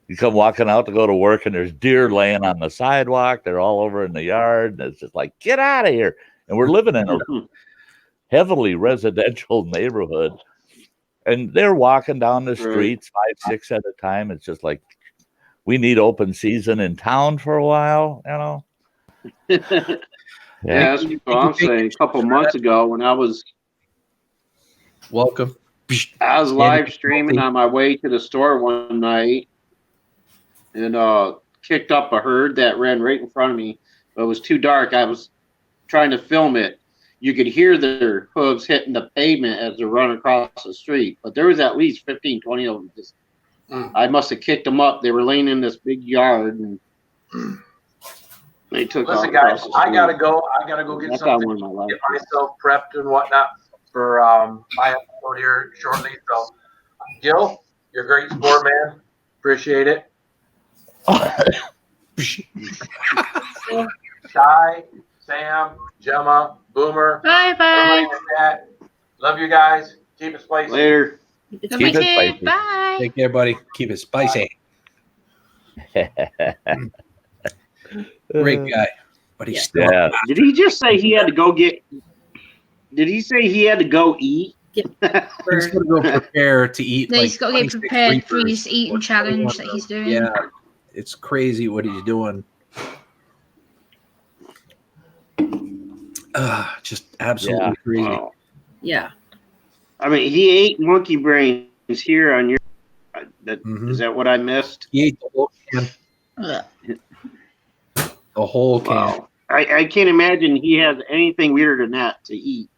Speaker 5: You come walking out to go to work, and there's deer laying on the sidewalk. They're all over in the yard, and it's just like, get out of here. And we're living in a heavily residential neighborhood, and they're walking down the streets 5, 6 at a time. It's just like, we need open season in town for a while, you know?
Speaker 6: Yeah, that's what I'm saying. A couple months ago when I was live streaming on my way to the store one night and kicked up a herd that ran right in front of me. But it was too dark. I was trying to film it. You could hear their hooves hitting the pavement as they run across the street. But there was at least 15, 20 of them. I must have kicked them up. They were laying in this big yard, and they took off.
Speaker 2: Listen, guys, I gotta go. I gotta go get something, get myself prepped and whatnot for my episode here shortly. So, Gil, you're a great sport, man. Appreciate it. Shy, Sam, Gemma, Boomer.
Speaker 7: Bye.
Speaker 2: Love you guys. Keep it spicy.
Speaker 6: Later.
Speaker 7: Love
Speaker 5: Keep
Speaker 7: you
Speaker 5: it
Speaker 7: too.
Speaker 5: spicy.
Speaker 7: Bye.
Speaker 1: Take care, buddy. Keep it spicy. Great guy, but he's still.
Speaker 5: Yeah.
Speaker 6: Did he just say he had to go get? Did he say he had to go eat?
Speaker 1: He's gonna go prepare to eat.
Speaker 7: Then
Speaker 1: Like
Speaker 7: he's got to get
Speaker 1: 26
Speaker 7: prepared for
Speaker 1: Reapers
Speaker 7: his eating
Speaker 1: or
Speaker 7: challenge
Speaker 1: 21
Speaker 7: that he's doing.
Speaker 1: Yeah, it's crazy what he's doing. Just absolutely
Speaker 5: Yeah.
Speaker 1: crazy.
Speaker 6: Wow.
Speaker 8: Yeah.
Speaker 6: I mean, he ate monkey brains here on your.
Speaker 1: Mhm.
Speaker 6: Is that what I missed?
Speaker 1: He ate the whole can.
Speaker 7: Ugh.
Speaker 1: The whole can.
Speaker 6: Wow. I can't imagine he has anything weirder than that to eat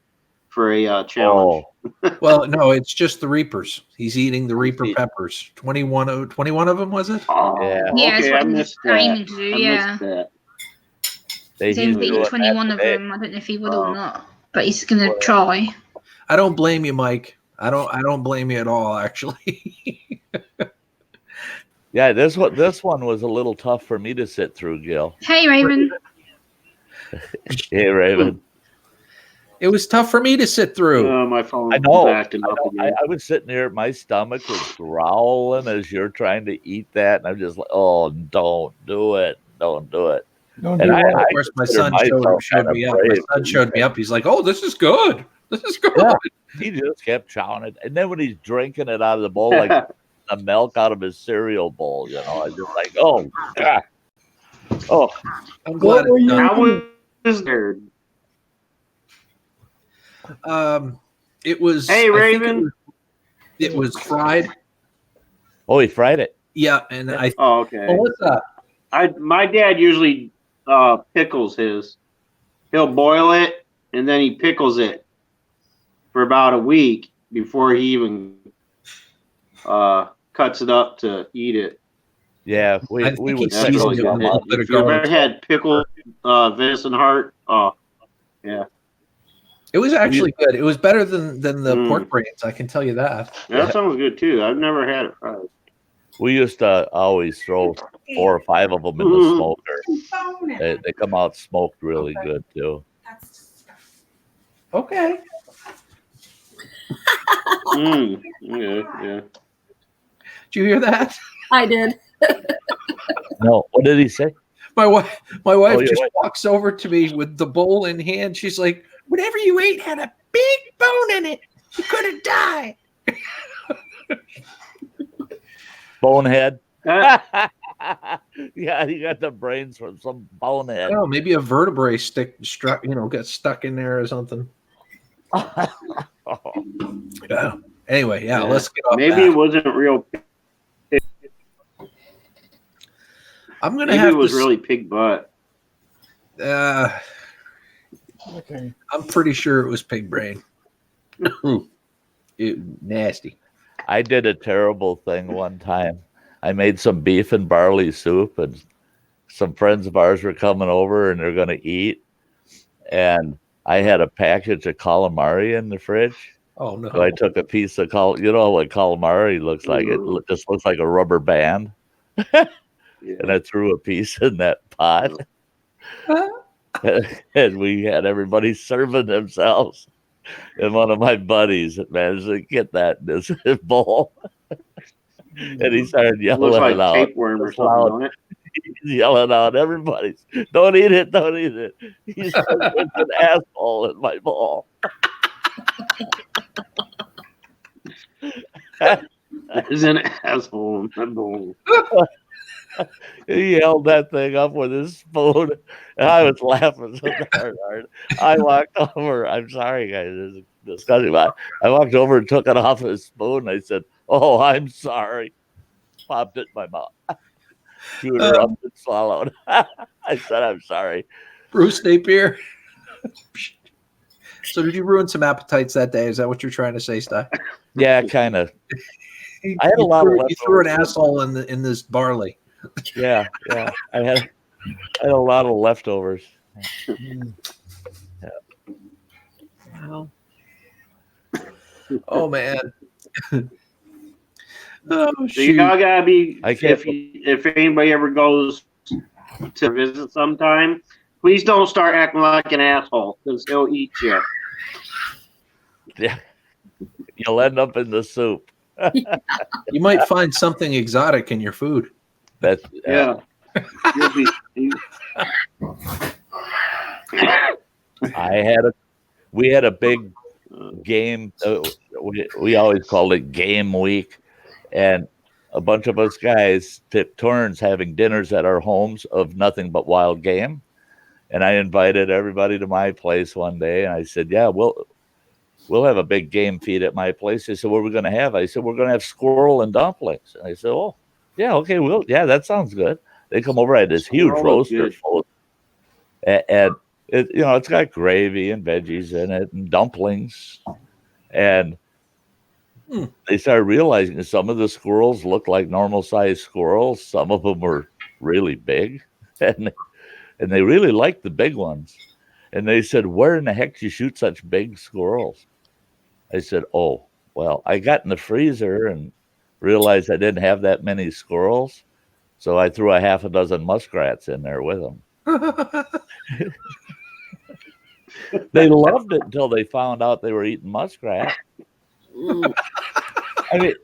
Speaker 6: for a challenge.
Speaker 5: Oh,
Speaker 1: Well, no, it's just the Reapers. He's eating the Reaper
Speaker 5: eating-
Speaker 1: peppers. 21 of them, was it?
Speaker 6: Oh,
Speaker 5: Yeah.
Speaker 7: Yeah, that's
Speaker 6: okay,
Speaker 7: what
Speaker 6: I
Speaker 7: he's
Speaker 6: missed that.
Speaker 7: aiming to do,
Speaker 6: I
Speaker 7: yeah.
Speaker 6: missed that.
Speaker 7: He's
Speaker 5: he's
Speaker 7: aiming to
Speaker 5: doing
Speaker 7: eat
Speaker 5: that
Speaker 7: 21 of
Speaker 5: today.
Speaker 7: them. I don't know if he would
Speaker 6: Oh.
Speaker 7: or not, but he's going to try.
Speaker 1: I don't blame you, Mike. I don't blame you at all, actually.
Speaker 5: Yeah, this one was a little tough for me to sit through, Gil.
Speaker 7: Hey, Raven.
Speaker 5: Hey, Raven.
Speaker 1: It was tough for me to sit through.
Speaker 6: My phone
Speaker 5: I know.
Speaker 6: acting up again.
Speaker 5: I was sitting there, my stomach was growling as you're trying to eat that, and I'm just like, "Oh, don't do it! Don't do it!"
Speaker 4: Don't
Speaker 5: And
Speaker 4: do
Speaker 5: I,
Speaker 4: what?
Speaker 1: Of course, my son showed me up. My son showed me up. He's like, "Oh, this is good. This is good."
Speaker 5: Yeah. He just kept chowing it, and then when he's drinking it out of the bowl, like the milk out of his cereal bowl, you know, I just like, "Oh, God. Oh,
Speaker 1: I'm glad
Speaker 4: What were
Speaker 1: it's
Speaker 4: you
Speaker 1: done.
Speaker 6: How was there?
Speaker 1: It was.
Speaker 6: Hey,
Speaker 1: I think
Speaker 6: Raven.
Speaker 1: It was fried.
Speaker 5: oh, he fried it."
Speaker 1: Yeah, and I.
Speaker 6: Oh, okay.
Speaker 1: Melissa,
Speaker 6: My dad usually pickles his. He'll boil it and then he pickles it for about a week before he even cuts it up to eat it.
Speaker 5: Yeah,
Speaker 1: I
Speaker 5: we
Speaker 1: think
Speaker 5: would
Speaker 1: he
Speaker 6: That's
Speaker 1: seasoned
Speaker 6: really
Speaker 1: it
Speaker 6: good.
Speaker 1: with a little bit of
Speaker 6: If you've ever
Speaker 1: garlic.
Speaker 6: had pickled venison heart, oh yeah,
Speaker 1: It was actually good. It was better than the
Speaker 6: Mm.
Speaker 1: pork brains. I can tell you that.
Speaker 6: that sounds good too. I've never had it fried.
Speaker 5: We used to always throw 4 or 5 of them in the smoker. They come out smoked really good too.
Speaker 1: Okay.
Speaker 6: Yeah.
Speaker 1: Did you hear that?
Speaker 8: I did.
Speaker 5: No, what did he say?
Speaker 1: My wife
Speaker 5: Oh, yeah,
Speaker 1: just
Speaker 5: right.
Speaker 1: walks over to me with the bowl in hand. She's like, "Whatever you ate had a big bone in it. You could have died."
Speaker 5: Bonehead.
Speaker 6: Uh,
Speaker 5: Yeah, he got the brains from some bonehead.
Speaker 1: Oh, maybe a vertebrae got stuck in there or something. Yeah. Anyway, yeah, let's get off
Speaker 6: maybe
Speaker 1: that.
Speaker 6: it wasn't real.
Speaker 1: I'm gonna
Speaker 6: Maybe
Speaker 1: have
Speaker 6: it was
Speaker 1: to.
Speaker 6: really pig butt.
Speaker 4: Okay.
Speaker 1: I'm pretty sure it was pig brain. Nasty.
Speaker 5: I did a terrible thing one time. I made some beef and barley soup, and some friends of ours were coming over and they're going to eat. And I had a package of calamari in the fridge.
Speaker 1: Oh no.
Speaker 5: So I took a piece of you know what calamari looks like? It just looks like a rubber band. And I threw a piece in that pot. And we had everybody serving themselves. And one of my buddies managed to get that in his bowl. And he started yelling
Speaker 6: Looks like
Speaker 5: it out.
Speaker 6: tapeworm or
Speaker 5: It's
Speaker 6: something,
Speaker 5: loud.
Speaker 6: don't it?
Speaker 5: He's yelling out, everybody's, don't eat it, don't eat it. He said, it's an asshole in my bowl.
Speaker 6: There's an asshole in my bowl.
Speaker 5: He held that thing up with his spoon, and I was laughing so hard. I walked over. I'm sorry, guys. This is disgusting. But I walked over and took it off his spoon. I said, "Oh, I'm sorry." Popped it in my mouth. Chewed her up and swallowed. I said, "I'm sorry."
Speaker 1: Bruce Napier. So did you ruin some appetites that day? Is that what you're trying to say, Sty?
Speaker 5: Yeah, kind of. I had a lot of
Speaker 1: You threw an
Speaker 5: leftovers.
Speaker 1: asshole in this barley.
Speaker 5: Yeah. I had a lot of leftovers.
Speaker 8: Wow.
Speaker 1: Oh man. Oh
Speaker 6: So
Speaker 1: shoot.
Speaker 6: y'all gotta be.
Speaker 5: I can't-
Speaker 6: If anybody ever goes to visit sometime, please don't start acting like an asshole because he'll eat you.
Speaker 5: Yeah. You'll end up in the soup.
Speaker 1: You might find something exotic in your food.
Speaker 5: That's
Speaker 6: Yeah. You'll be,
Speaker 5: we had a big game. We always called it game week, and a bunch of us guys took turns having dinners at our homes of nothing but wild game. And I invited everybody to my place one day, and I said, "Yeah, we'll have a big game feed at my place." They said, "What are we going to have?" I said, "We're going to have squirrel and dumplings." And I said, "Oh, yeah, okay, that sounds good." They come over, I had this huge
Speaker 6: Squirrel is
Speaker 5: roaster
Speaker 6: good.
Speaker 5: full, and it, it's got gravy and veggies in it and dumplings, and they started realizing that some of the squirrels looked like normal sized squirrels. Some of them were really big, and they really liked the big ones. And they said, "Where in the heck did you shoot such big squirrels?" I said, "Oh, well, I got in the freezer and realized I didn't have that many squirrels. So I threw a half a dozen muskrats in there with them." They loved it until they found out they were eating muskrat. I mean,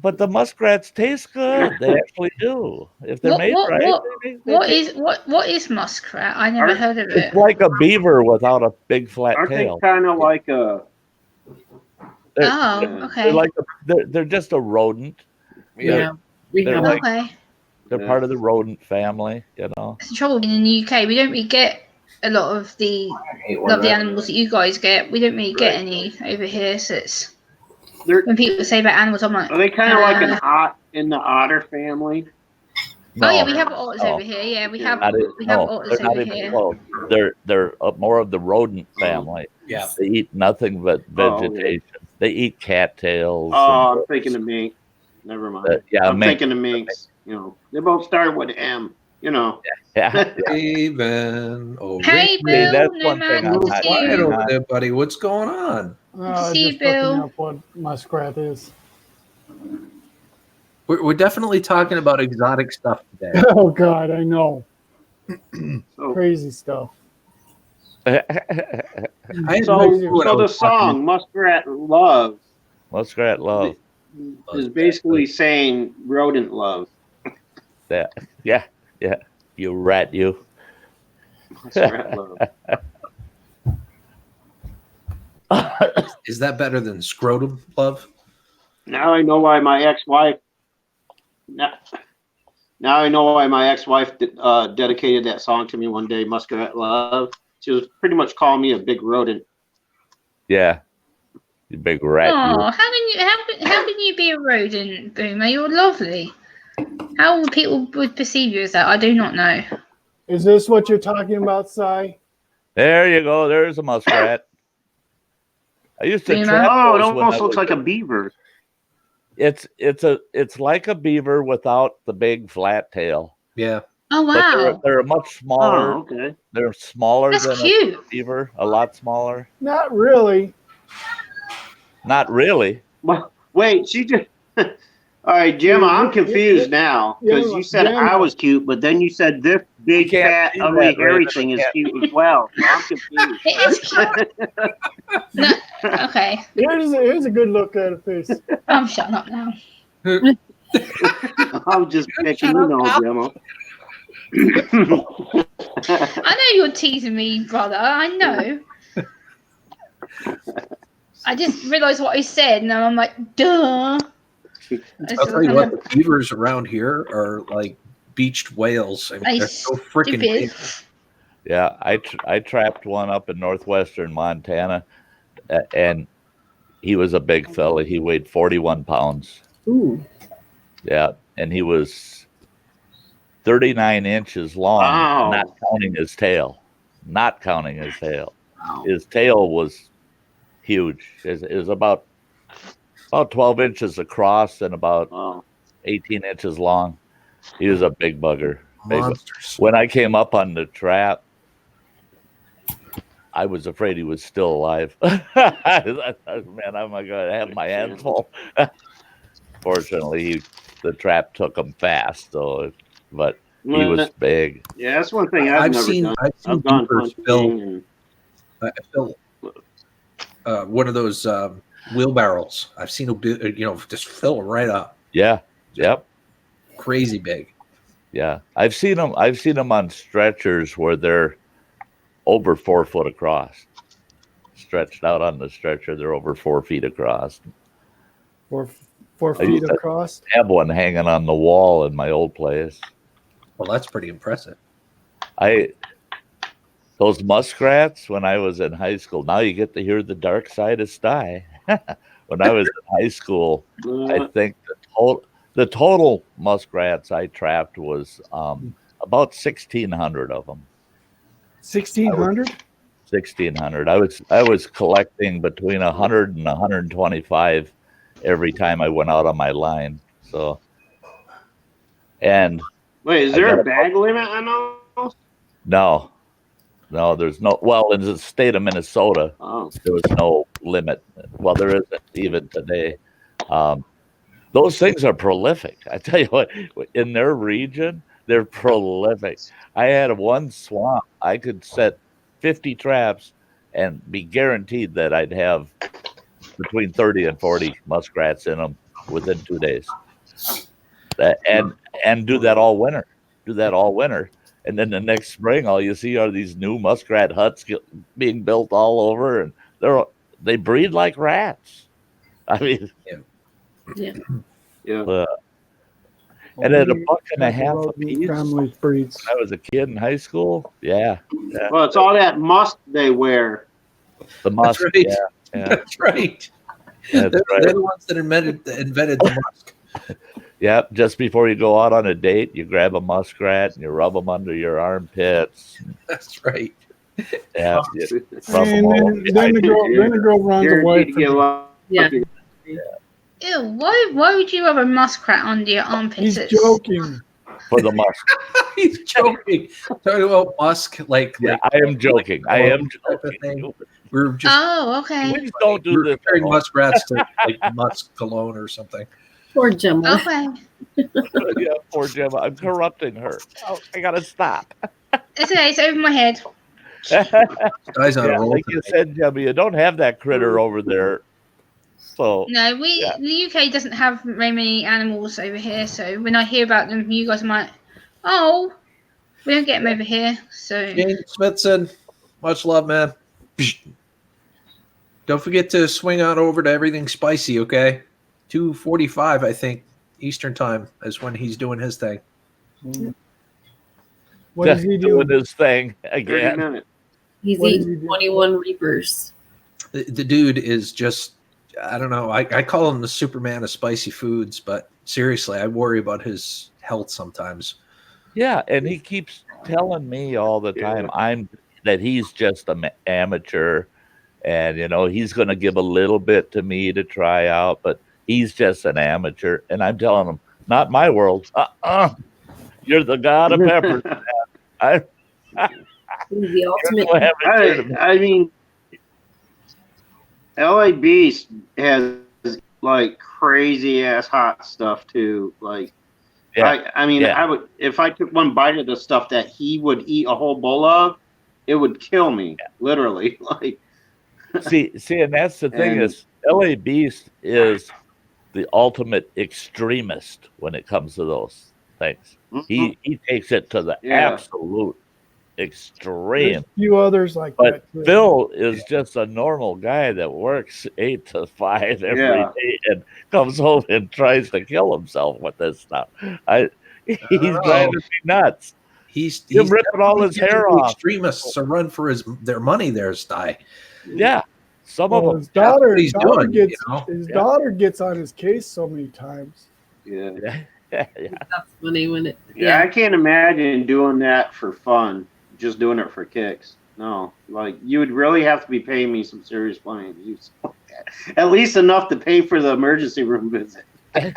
Speaker 5: but the muskrats taste good. They actually do. If they're made right.
Speaker 7: What is muskrat? I never heard of it.
Speaker 5: It's like a beaver without a big flat
Speaker 6: aren't they
Speaker 5: tail.
Speaker 6: kind of like a?
Speaker 7: Okay.
Speaker 5: They're just a rodent.
Speaker 8: Yeah. We
Speaker 5: They're
Speaker 8: have
Speaker 5: like-
Speaker 7: Okay.
Speaker 5: They're part of the rodent family, you know.
Speaker 7: That's the trouble in the UK. We don't really get a lot of the animals that you guys get. We don't really get any over here. So it's when people say about animals, I'm like,
Speaker 6: Are they kind of like in the otter family?
Speaker 5: No,
Speaker 7: oh yeah, we have otters
Speaker 5: no.
Speaker 7: over here. Yeah, we have
Speaker 5: Not
Speaker 7: otters
Speaker 5: they're not
Speaker 7: over
Speaker 5: even
Speaker 7: here.
Speaker 5: close. They're more of the rodent family.
Speaker 1: Yeah.
Speaker 5: They eat nothing but
Speaker 6: Oh, okay.
Speaker 5: vegetation. They eat cattails.
Speaker 6: Oh, I'm thinking of mink. Never mind. I'm
Speaker 5: mink.
Speaker 6: thinking of minks. They both start with M.
Speaker 5: Yeah.
Speaker 1: Raven. Oh,
Speaker 7: Hey,
Speaker 1: Raven.
Speaker 7: Bill.
Speaker 5: that's
Speaker 7: No
Speaker 5: one
Speaker 7: man,
Speaker 5: thing I'm
Speaker 7: good to
Speaker 5: not-
Speaker 7: see
Speaker 1: Quiet
Speaker 7: you.
Speaker 1: over there, buddy. What's going on?
Speaker 7: See you,
Speaker 9: Just
Speaker 7: Bill.
Speaker 9: looking up what muskrat is.
Speaker 1: We're definitely talking about exotic stuff today.
Speaker 9: Oh God, I know.
Speaker 6: So,
Speaker 9: Crazy stuff.
Speaker 1: I had
Speaker 6: so,
Speaker 1: no clue what I
Speaker 6: so the
Speaker 1: was talking
Speaker 6: song "Muskrat Love"
Speaker 5: Muskrat love.
Speaker 6: is basically saying rodent love.
Speaker 5: That. Yeah. You rat, you.
Speaker 6: Muskrat love.
Speaker 1: Is that better than scrotum love?
Speaker 6: Now I know why my ex-wife. Now I know why my ex-wife dedicated that song to me one day. Muskrat Love. She was pretty much calling me a big rodent.
Speaker 5: Yeah. You big rat.
Speaker 7: Oh, how can you be a rodent, Boomer? You're lovely. How would people perceive you as that? I do not know.
Speaker 9: Is this what you're talking about, Si?
Speaker 5: There you go. There's a muskrat. I used to
Speaker 7: Boomer?
Speaker 5: trap
Speaker 6: Oh, it
Speaker 5: those when
Speaker 6: almost
Speaker 5: I
Speaker 6: looks
Speaker 5: was-
Speaker 6: like a beaver.
Speaker 5: It's like a beaver without the big flat tail.
Speaker 1: Yeah.
Speaker 7: Oh
Speaker 5: But
Speaker 7: wow,
Speaker 5: they're much smaller.
Speaker 6: Oh, okay.
Speaker 5: They're smaller
Speaker 7: that's
Speaker 5: than
Speaker 7: cute.
Speaker 5: a beaver, a lot smaller.
Speaker 9: Not really.
Speaker 5: Not really.
Speaker 6: Well, wait, she just. All right, Gemma, I'm confused now because you said
Speaker 9: Gemma.
Speaker 6: I was cute, but then you said this big,
Speaker 5: You can't
Speaker 6: fat,
Speaker 5: see
Speaker 6: ugly,
Speaker 5: that,
Speaker 6: hairy
Speaker 5: Raven.
Speaker 6: thing
Speaker 5: You
Speaker 6: is
Speaker 5: can't-
Speaker 6: cute as well. So I'm confused.
Speaker 7: It is cute. No, okay,
Speaker 9: Here's a good look at a face.
Speaker 7: I'm shutting up now.
Speaker 6: I'm just picking,
Speaker 1: Shut up, Al.
Speaker 6: Gemma.
Speaker 7: I know you're teasing me, brother. I know. I just realised what I said, and I'm like, duh.
Speaker 1: I'll tell you what, the beavers around here are like beached whales. I mean, they're so freaking big.
Speaker 5: Yeah, I trapped one up in northwestern Montana, and he was a big fella. He weighed 41 pounds.
Speaker 9: Ooh.
Speaker 5: Yeah, and he was 39 inches long,
Speaker 6: Wow.
Speaker 5: not counting his tail. Not counting his tail.
Speaker 6: Wow.
Speaker 5: His tail was huge. It was about 12 inches across and about
Speaker 6: Wow.
Speaker 5: 18 inches long. He was a big bugger.
Speaker 1: Monsters.
Speaker 5: When I came up on the trap, I was afraid he was still alive. Man, I'm going to have my hands full. Fortunately, the trap took him fast, though. But he was big.
Speaker 6: Yeah, that's one thing I've never done. I've gone
Speaker 1: beavers
Speaker 6: hunting
Speaker 1: Bill.
Speaker 6: and
Speaker 1: I feel one of those wheelbarrows. I've seen them, just fill them right up.
Speaker 5: Yeah. Yep.
Speaker 1: Crazy big.
Speaker 5: Yeah. I've seen them on stretchers where they're over 4 foot across. Stretched out on the stretcher, they're over 4 feet across.
Speaker 9: 4
Speaker 5: I
Speaker 9: feet
Speaker 5: used to
Speaker 9: across.
Speaker 5: have one hanging on the wall in my old place.
Speaker 1: Well, that's pretty impressive.
Speaker 5: Those muskrats when I was in high school. Now you get to hear the dark side of Sty. When I was in high school, I think the total muskrats I trapped was about 1,600 of them.
Speaker 9: 1,600.
Speaker 5: 1,600. I was collecting between 100 and 125 every time I went out on my line. So, and
Speaker 6: wait, is there a bag limit on those?
Speaker 5: No, there's no. Well, in the state of Minnesota, there was no limit. Well, there isn't even today. Those things are prolific. I tell you what, in their region, they're prolific. I had one swamp. I could set 50 traps and be guaranteed that I'd have between 30 and 40 muskrats in them within 2 days. And do that all winter. And then the next spring, all you see are these new muskrat huts being built all over, and they breed like rats. I mean,
Speaker 6: yeah.
Speaker 5: And at $1.50 a piece.
Speaker 9: Families breeds.
Speaker 5: When I was a kid in high school. Yeah.
Speaker 6: Well, it's all that musk they wear.
Speaker 5: The musk.
Speaker 1: That's right.
Speaker 5: Yeah.
Speaker 1: That's right. They're the ones that invented the musk.
Speaker 5: Yeah, just before you go out on a date, you grab a muskrat and you rub them under your armpits.
Speaker 1: That's right.
Speaker 5: Yeah.
Speaker 9: And then the girl runs away from you.
Speaker 8: Yeah.
Speaker 7: Ew, why would you have a muskrat under your armpits?
Speaker 9: He's joking.
Speaker 5: For the musk.
Speaker 1: He's joking. Talking about musk, like
Speaker 5: I am joking. I am joking.
Speaker 1: We're just
Speaker 7: okay.
Speaker 5: Please don't do this.
Speaker 1: Comparing muskrats to like musk cologne or something.
Speaker 8: Poor Gemma.
Speaker 7: Okay.
Speaker 5: Yeah, poor Gemma. I'm corrupting her. Oh, I gotta stop.
Speaker 7: It's okay. It's over my head.
Speaker 1: Guy's on a roll.
Speaker 5: Like you said, Gemma, you don't have that critter over there. So
Speaker 7: No, the UK doesn't have very many animals over here. So when I hear about them, you guys might, we don't get them over here. So
Speaker 1: Jane Smithson, much love, man. Don't forget to swing on over to Everything Spicy, okay? 2:45, I think, Eastern time is when he's doing his thing.
Speaker 9: What is he
Speaker 5: doing
Speaker 9: doing?
Speaker 5: his thing again?
Speaker 8: He's eating 21 Reapers.
Speaker 1: The dude is just, I don't know. I call him the Superman of spicy foods, but seriously, I worry about his health sometimes.
Speaker 5: Yeah, and he keeps telling me all the time that he's just an amateur, and he's going to give a little bit to me to try out, but he's just an amateur. And I'm telling him, not my world. You're the god of peppers.
Speaker 8: He's the ultimate.
Speaker 6: I mean, LA Beast has like crazy ass hot stuff too. Like, I would, if I took one bite of the stuff that he would eat a whole bowl of, it would kill me, literally. Like,
Speaker 5: see, and that's the thing is, LA Beast is the ultimate extremist when it comes to those things.
Speaker 6: Mm-hmm.
Speaker 5: He takes it to the absolute extreme.
Speaker 9: There's a few others like
Speaker 5: but
Speaker 9: that. Too.
Speaker 5: Phil is just a normal guy that works 8 to 5 every day and comes home and tries to kill himself with this stuff. He's driving me nuts.
Speaker 1: He's
Speaker 5: ripping all his hair off.
Speaker 1: Extremists are run for their money there, Sty.
Speaker 5: Yeah. Some of them.
Speaker 9: His daughter,
Speaker 1: he's doing,
Speaker 9: his daughter gets on his case so many times.
Speaker 6: Yeah.
Speaker 8: That's funny when it.
Speaker 6: Yeah, I can't imagine doing that for fun. Just doing it for kicks. No, like you would really have to be paying me some serious money to use at least enough to pay for the emergency room visit. To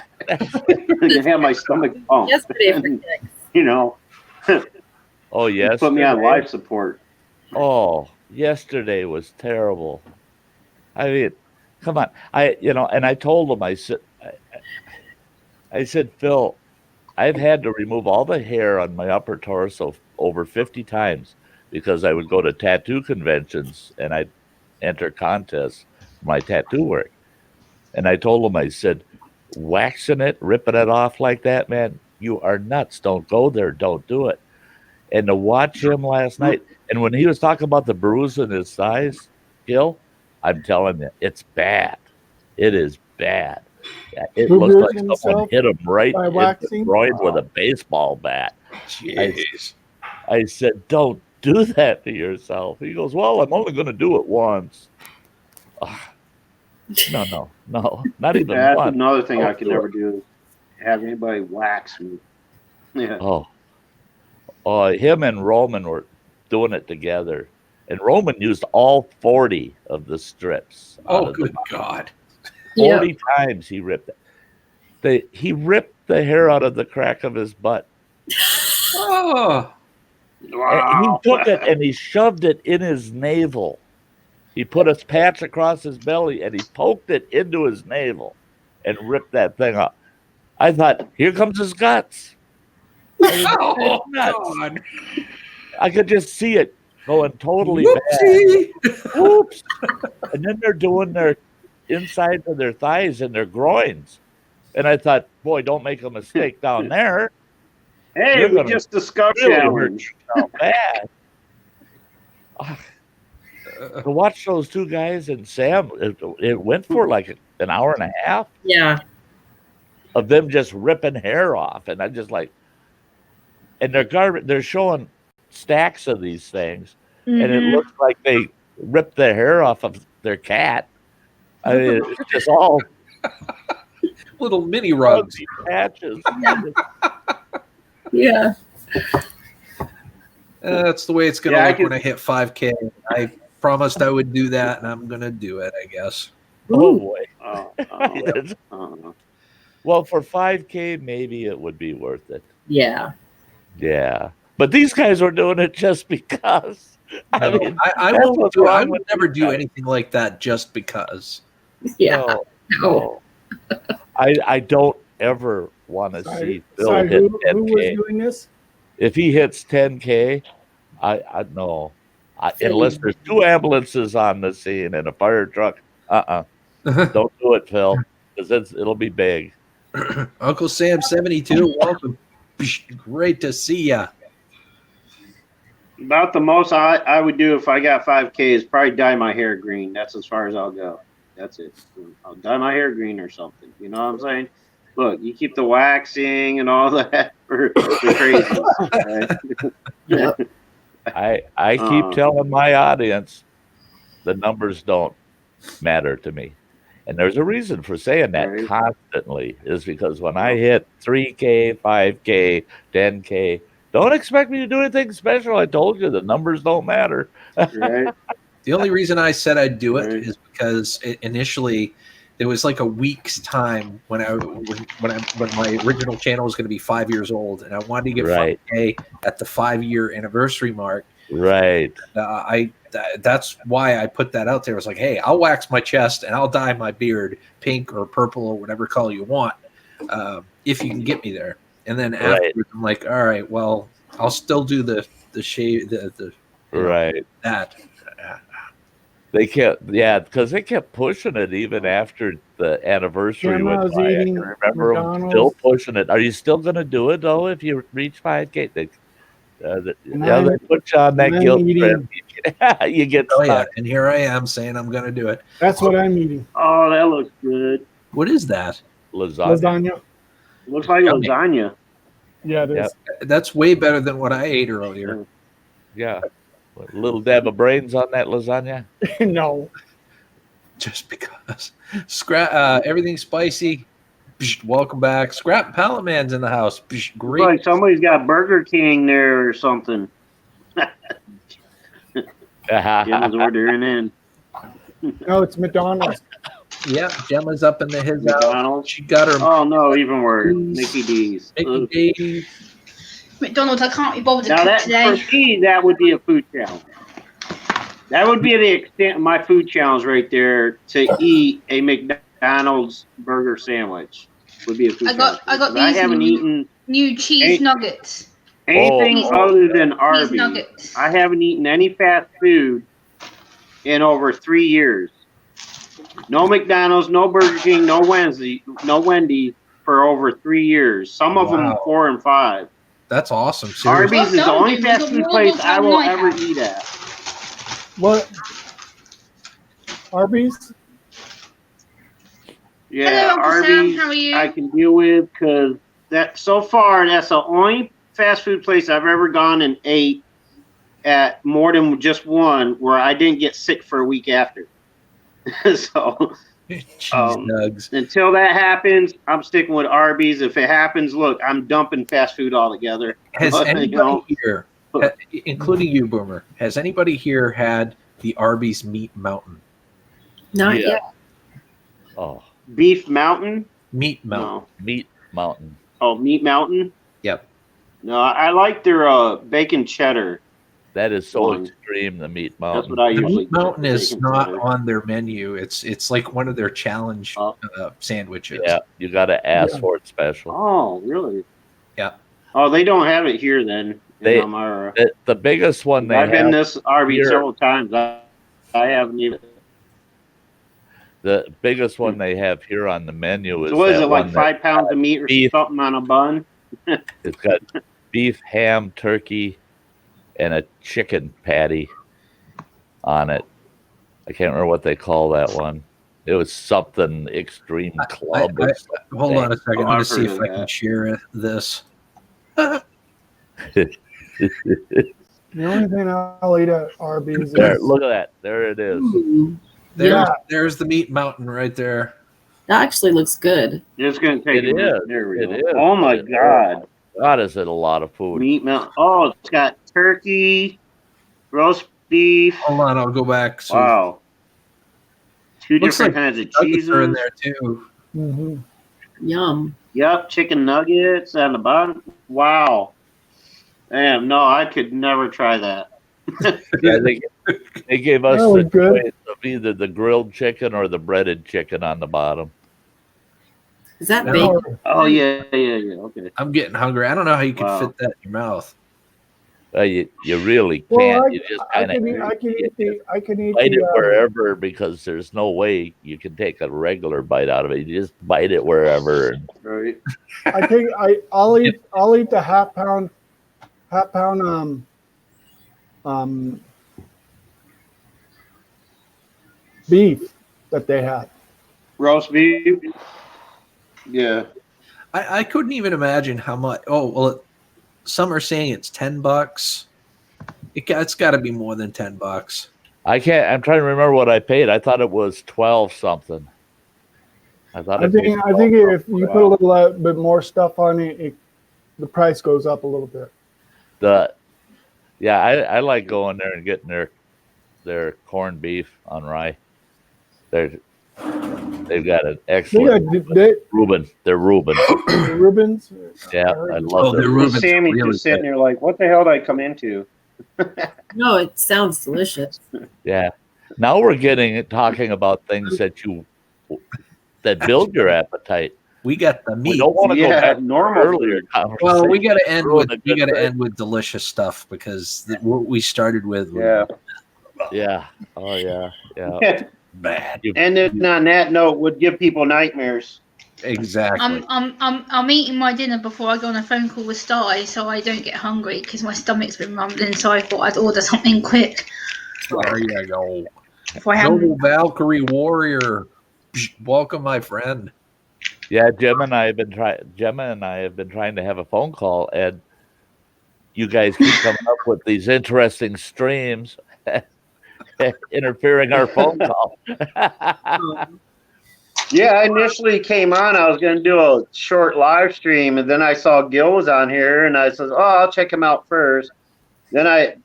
Speaker 6: have my stomach pumped.
Speaker 8: Yesterday for kicks.
Speaker 5: Oh yes.
Speaker 6: Put me on life support.
Speaker 5: Oh, yesterday was terrible. I mean, come on. And I told him, I said, Phil, I've had to remove all the hair on my upper torso over 50 times because I would go to tattoo conventions and I'd enter contests for my tattoo work. And I told him, I said, waxing it, ripping it off like that, man, you are nuts. Don't go there. Don't do it. And to watch him last night, and when he was talking about the bruise in his thighs, Gil, I'm telling you, it's bad. It is bad. Yeah, it
Speaker 9: Who
Speaker 5: looks
Speaker 9: bruised
Speaker 5: like someone
Speaker 9: himself
Speaker 5: hit him right
Speaker 9: by
Speaker 5: in the
Speaker 9: waxing?
Speaker 5: groin with a baseball bat.
Speaker 1: Jeez.
Speaker 5: I said, don't do that to yourself. He goes, well, I'm only going to do it once. Ugh. No, not even
Speaker 6: Yeah, that's
Speaker 5: once.
Speaker 6: another thing I
Speaker 5: Don't
Speaker 6: could
Speaker 5: do
Speaker 6: never
Speaker 5: it.
Speaker 6: do is have anybody wax me. Yeah.
Speaker 5: Oh, him and Roman were doing it together. And Roman used all 40 of the strips.
Speaker 1: Oh, good God.
Speaker 5: 40 times he ripped it. He ripped the hair out of the crack of his butt.
Speaker 1: Oh.
Speaker 5: And he took it and he shoved it in his navel. He put a patch across his belly and he poked it into his navel and ripped that thing up. I thought, here comes his guts.
Speaker 1: Oh, God.
Speaker 5: I could just see it going totally
Speaker 1: Whoopsie.
Speaker 5: bad. Oops. And then they're doing their inside of their thighs and their groins. And I thought, boy, don't make a mistake down there.
Speaker 6: Hey,
Speaker 5: You're
Speaker 6: we
Speaker 5: gonna
Speaker 6: just discussed
Speaker 5: really hurt
Speaker 6: challenge.
Speaker 5: yourself bad. To watch those two guys and Sam, it went for like an hour and a half.
Speaker 8: Yeah.
Speaker 5: Of them just ripping hair off, and I'm just like, and they're showing stacks of these things, and it looks like they ripped the hair off of their cat. I mean, it's just all
Speaker 1: little mini rugs,
Speaker 5: patches.
Speaker 8: Yeah.
Speaker 1: That's the way it's going to
Speaker 6: Yeah,
Speaker 1: look when I hit 5K. I promised I would do that, and I'm going to do it, I guess.
Speaker 5: Oh boy.
Speaker 6: Oh.
Speaker 5: Well, for 5K, maybe it would be worth it.
Speaker 8: Yeah.
Speaker 5: Yeah. But these guys were doing it just because. I
Speaker 1: No,
Speaker 5: mean,
Speaker 1: I
Speaker 5: that's
Speaker 1: won't
Speaker 5: what's
Speaker 1: do it. I
Speaker 5: wrong
Speaker 1: would
Speaker 5: with
Speaker 1: never
Speaker 5: these
Speaker 1: do
Speaker 5: guys.
Speaker 1: anything like that just because.
Speaker 8: Yeah.
Speaker 5: No. I don't ever want to see Phil
Speaker 9: Sorry,
Speaker 5: hit
Speaker 9: who was
Speaker 5: 10K.
Speaker 9: doing this?
Speaker 5: If he hits 10K, I no. Unless there's two ambulances on the scene and a fire truck, don't do it, Phil, because it'll be big.
Speaker 1: Uncle Sam 72, welcome. Great to see ya.
Speaker 6: About the most I would do if I got 5K is probably dye my hair green. That's as far as I'll go. That's it. I'll dye my hair green or something. You know what I'm saying? Look, you keep the waxing and all that for the crazies. Right?
Speaker 5: I keep telling my audience the numbers don't matter to me. And there's a reason for saying that constantly, is because when I hit 3K, 5K, 10K, don't expect me to do anything special. I told you the numbers don't matter.
Speaker 6: Right.
Speaker 1: The only reason I said I'd do it is because initially there was like a week's time when my original channel was going to be 5 years old, and I wanted to get 5K at the 5-year anniversary mark.
Speaker 5: Right.
Speaker 1: That's why I put that out there. I was like, hey, I'll wax my chest and I'll dye my beard pink or purple or whatever color you want, if you can get me there. And then afterwards, I'm like, all right, well, I'll still do the shave, the that.
Speaker 5: They kept, because they kept pushing it even after the anniversary went by. I can remember them still pushing it. Are you still going to do it though if you reach 5K? They put you on that guilt trip. You get stuck.
Speaker 1: Yeah, and here I am saying I'm going to do it.
Speaker 9: That's what I'm eating.
Speaker 6: Oh, that looks good.
Speaker 1: What is that?
Speaker 9: Lasagna.
Speaker 6: Looks like lasagna.
Speaker 9: Yeah, it is.
Speaker 1: That's way better than what I ate earlier.
Speaker 5: Yeah. A little dab of brains on that lasagna?
Speaker 9: No.
Speaker 1: Just because. Everything's spicy. Welcome back. Scrap Pallet Man's in the house. Great.
Speaker 6: Looks like somebody's got Burger King there or something. Gemma's ordering in.
Speaker 9: No, it's McDonald's.
Speaker 1: Yeah, Gemma's up in his
Speaker 6: McDonald's.
Speaker 1: She got her.
Speaker 6: Oh no, even worse. Mickey D's.
Speaker 1: Mickey D's.
Speaker 7: McDonald's, I can't be bothered to
Speaker 6: Now
Speaker 7: cook
Speaker 6: that
Speaker 7: today.
Speaker 6: for me, that would be a food challenge. That would be the extent of my food challenge right there. To eat a McDonald's burger sandwich would be a food challenge.
Speaker 7: I got
Speaker 6: I
Speaker 7: these
Speaker 6: haven't eaten
Speaker 7: new cheese nuggets.
Speaker 6: anything other than Arby's.
Speaker 7: Nuggets.
Speaker 6: I haven't eaten any fast food in over 3 years. No McDonald's, no Burger King, no Wendy's for over 3 years. Some of them
Speaker 1: Wow.
Speaker 6: 4 and 5.
Speaker 1: That's awesome. Seriously.
Speaker 6: Arby's is the only fast food place I will ever eat at.
Speaker 9: What? Arby's?
Speaker 6: Yeah,
Speaker 7: Hello, Uncle Sam.
Speaker 6: Arby's
Speaker 7: How are you?
Speaker 6: I can deal with because that's the only fast food place I've ever gone and ate at more than just one where I didn't get sick for a week after. So
Speaker 1: Nugs.
Speaker 6: until that happens, I'm sticking with Arby's. If it happens, look, I'm dumping fast food altogether.
Speaker 1: Has anybody here, including you, Boomer, has anybody here had the Arby's Meat Mountain?
Speaker 8: Not yet.
Speaker 5: Oh,
Speaker 6: Beef Mountain?
Speaker 1: Meat Mountain.
Speaker 6: No.
Speaker 5: Meat Mountain.
Speaker 6: Oh, Meat Mountain?
Speaker 1: Yep.
Speaker 6: No, I like their bacon cheddar.
Speaker 5: That is so
Speaker 6: One.
Speaker 5: extreme, the Meat
Speaker 6: That's
Speaker 5: Mountain.
Speaker 6: what I
Speaker 1: The
Speaker 6: usually
Speaker 1: Meat Mountain
Speaker 6: get,
Speaker 1: is
Speaker 6: bacon
Speaker 1: not
Speaker 6: cheddar.
Speaker 1: on their menu. It's like one of their challenge sandwiches.
Speaker 5: Yeah, you got to ask for it special.
Speaker 6: Oh, really?
Speaker 1: Yeah.
Speaker 6: Oh, they don't have it here then. In
Speaker 5: They-
Speaker 6: Elmira.
Speaker 5: The biggest one they
Speaker 6: I've been
Speaker 5: have,
Speaker 6: this Arby's
Speaker 5: here-
Speaker 6: several times. I haven't even.
Speaker 5: the biggest one they have here on the menu is
Speaker 6: So what is
Speaker 5: that
Speaker 6: it, like
Speaker 5: one
Speaker 6: 5 pounds of meat or
Speaker 5: beef.
Speaker 6: something on a bun?
Speaker 5: It's got beef, ham, turkey, and a chicken patty on it. I can't remember what they call that one. It was something extreme club. or
Speaker 1: Hold on a second. I'm
Speaker 6: Oh,
Speaker 1: going to
Speaker 6: I've
Speaker 1: see
Speaker 6: heard
Speaker 1: if
Speaker 6: of
Speaker 1: I can
Speaker 6: that.
Speaker 1: share this.
Speaker 9: The only thing I'll eat at Arby's
Speaker 5: there,
Speaker 9: is
Speaker 5: look at that. There it is.
Speaker 8: Ooh,
Speaker 1: There's the Meat Mountain right there.
Speaker 8: that actually looks good.
Speaker 6: It's going to take
Speaker 5: It
Speaker 6: a minute.
Speaker 5: is.
Speaker 6: There we
Speaker 5: It
Speaker 6: go.
Speaker 5: is.
Speaker 6: Oh, my
Speaker 5: It is.
Speaker 6: God.
Speaker 5: God, is it a lot of food?
Speaker 6: Meat Mountain. Oh, it's got turkey, roast beef.
Speaker 1: Hold on, I'll go back. So
Speaker 6: Wow. 2
Speaker 1: Looks
Speaker 6: different
Speaker 1: like
Speaker 6: kinds of
Speaker 1: nuggets are in
Speaker 6: cheeses.
Speaker 1: there too.
Speaker 9: mhm.
Speaker 8: Yum.
Speaker 6: Yep, chicken nuggets on the bottom. Wow. Damn, no, I could never try that.
Speaker 5: Yeah, they gave us
Speaker 9: That
Speaker 5: the
Speaker 9: was good.
Speaker 5: choice of either the grilled chicken or the breaded chicken on the bottom.
Speaker 8: Is that
Speaker 1: No.
Speaker 8: bacon?
Speaker 6: Oh, yeah. Okay.
Speaker 1: I'm getting hungry. I don't know how you could
Speaker 6: Wow.
Speaker 1: fit that in your mouth.
Speaker 5: You really
Speaker 9: Well,
Speaker 5: can't. You just
Speaker 9: I
Speaker 5: kind
Speaker 9: can eat.
Speaker 5: of
Speaker 9: I can eat
Speaker 5: bite it
Speaker 9: the.
Speaker 5: wherever because there's no way you can take a regular bite out of it. You just bite it wherever.
Speaker 6: Right.
Speaker 9: I'll eat the half pound beef that they have.
Speaker 6: Roast beef. Yeah.
Speaker 1: I couldn't even imagine how much. Oh well, some are saying it's $10. It's got to be more than $10.
Speaker 5: I can't. I'm trying to remember what I paid. I thought it was 12 something. I thought.
Speaker 9: I think if you put a little bit more stuff on it, the price goes up a little bit.
Speaker 5: I like going there and getting their corned beef on rye. They've got an excellent Reuben. They're Reuben.
Speaker 9: Rubens.
Speaker 5: Yeah, I love
Speaker 1: they're
Speaker 5: them.
Speaker 1: Reuben's
Speaker 6: Sammy's
Speaker 1: really
Speaker 6: just sitting
Speaker 1: good.
Speaker 6: there like, what the hell did I come into?
Speaker 8: No, it sounds delicious.
Speaker 5: Yeah. Now we're talking about things that build your appetite.
Speaker 1: We got the
Speaker 5: We
Speaker 1: meat.
Speaker 5: don't want to go back to
Speaker 6: normal
Speaker 5: earlier
Speaker 6: food.
Speaker 5: conversation.
Speaker 1: Well, we got to end
Speaker 5: Ruin
Speaker 1: with
Speaker 5: a good thing.
Speaker 1: delicious stuff because what we started with was
Speaker 6: Yeah.
Speaker 5: Yeah. Oh yeah.
Speaker 1: bad.
Speaker 6: And then on that note, would give people nightmares.
Speaker 1: Exactly.
Speaker 7: I'm eating my dinner before I go on a phone call with Sty, so I don't get hungry because my stomach's been rumbling. So I thought I'd order something quick.
Speaker 1: There you go.
Speaker 7: If I haven't,
Speaker 1: Noble Valkyrie Warrior. Welcome, my friend.
Speaker 5: Yeah, Gemma and I have been trying to have a phone call, and you guys keep coming up with these interesting streams, interfering our phone call.
Speaker 6: Yeah, I initially came on. I was going to do a short live stream, and then I saw Gil was on here, and I said, "Oh, I'll check him out first." Then I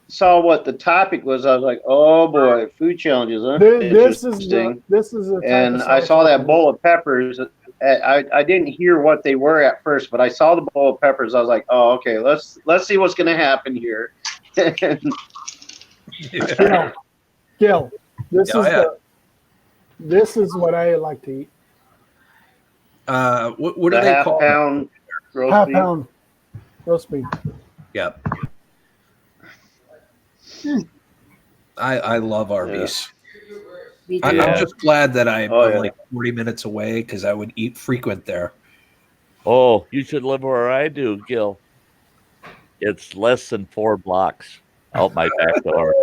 Speaker 6: saw what the topic was. I was like, "Oh boy, food challenges." Huh?
Speaker 9: This is
Speaker 6: Interesting.
Speaker 9: the type
Speaker 6: And
Speaker 9: of
Speaker 6: I
Speaker 9: sauce
Speaker 6: saw that bowl of peppers. I didn't hear what they were at first, but I saw the bowl of peppers. I was like, "Oh, okay. Let's see what's going to happen here."
Speaker 9: Gil, this is what I like to eat.
Speaker 1: What do
Speaker 6: The
Speaker 1: they
Speaker 6: half
Speaker 1: call it?
Speaker 6: pound roast
Speaker 9: Half
Speaker 6: beef.
Speaker 9: pound roast beef.
Speaker 1: Yep. I love Arby's.
Speaker 8: We
Speaker 1: I'm
Speaker 8: do.
Speaker 5: Yeah.
Speaker 1: just glad that I'm
Speaker 6: Oh, yeah.
Speaker 1: like 40 minutes away because I would eat frequent there.
Speaker 5: Oh, you should live where I do, Gil. It's less than 4 blocks out my back door.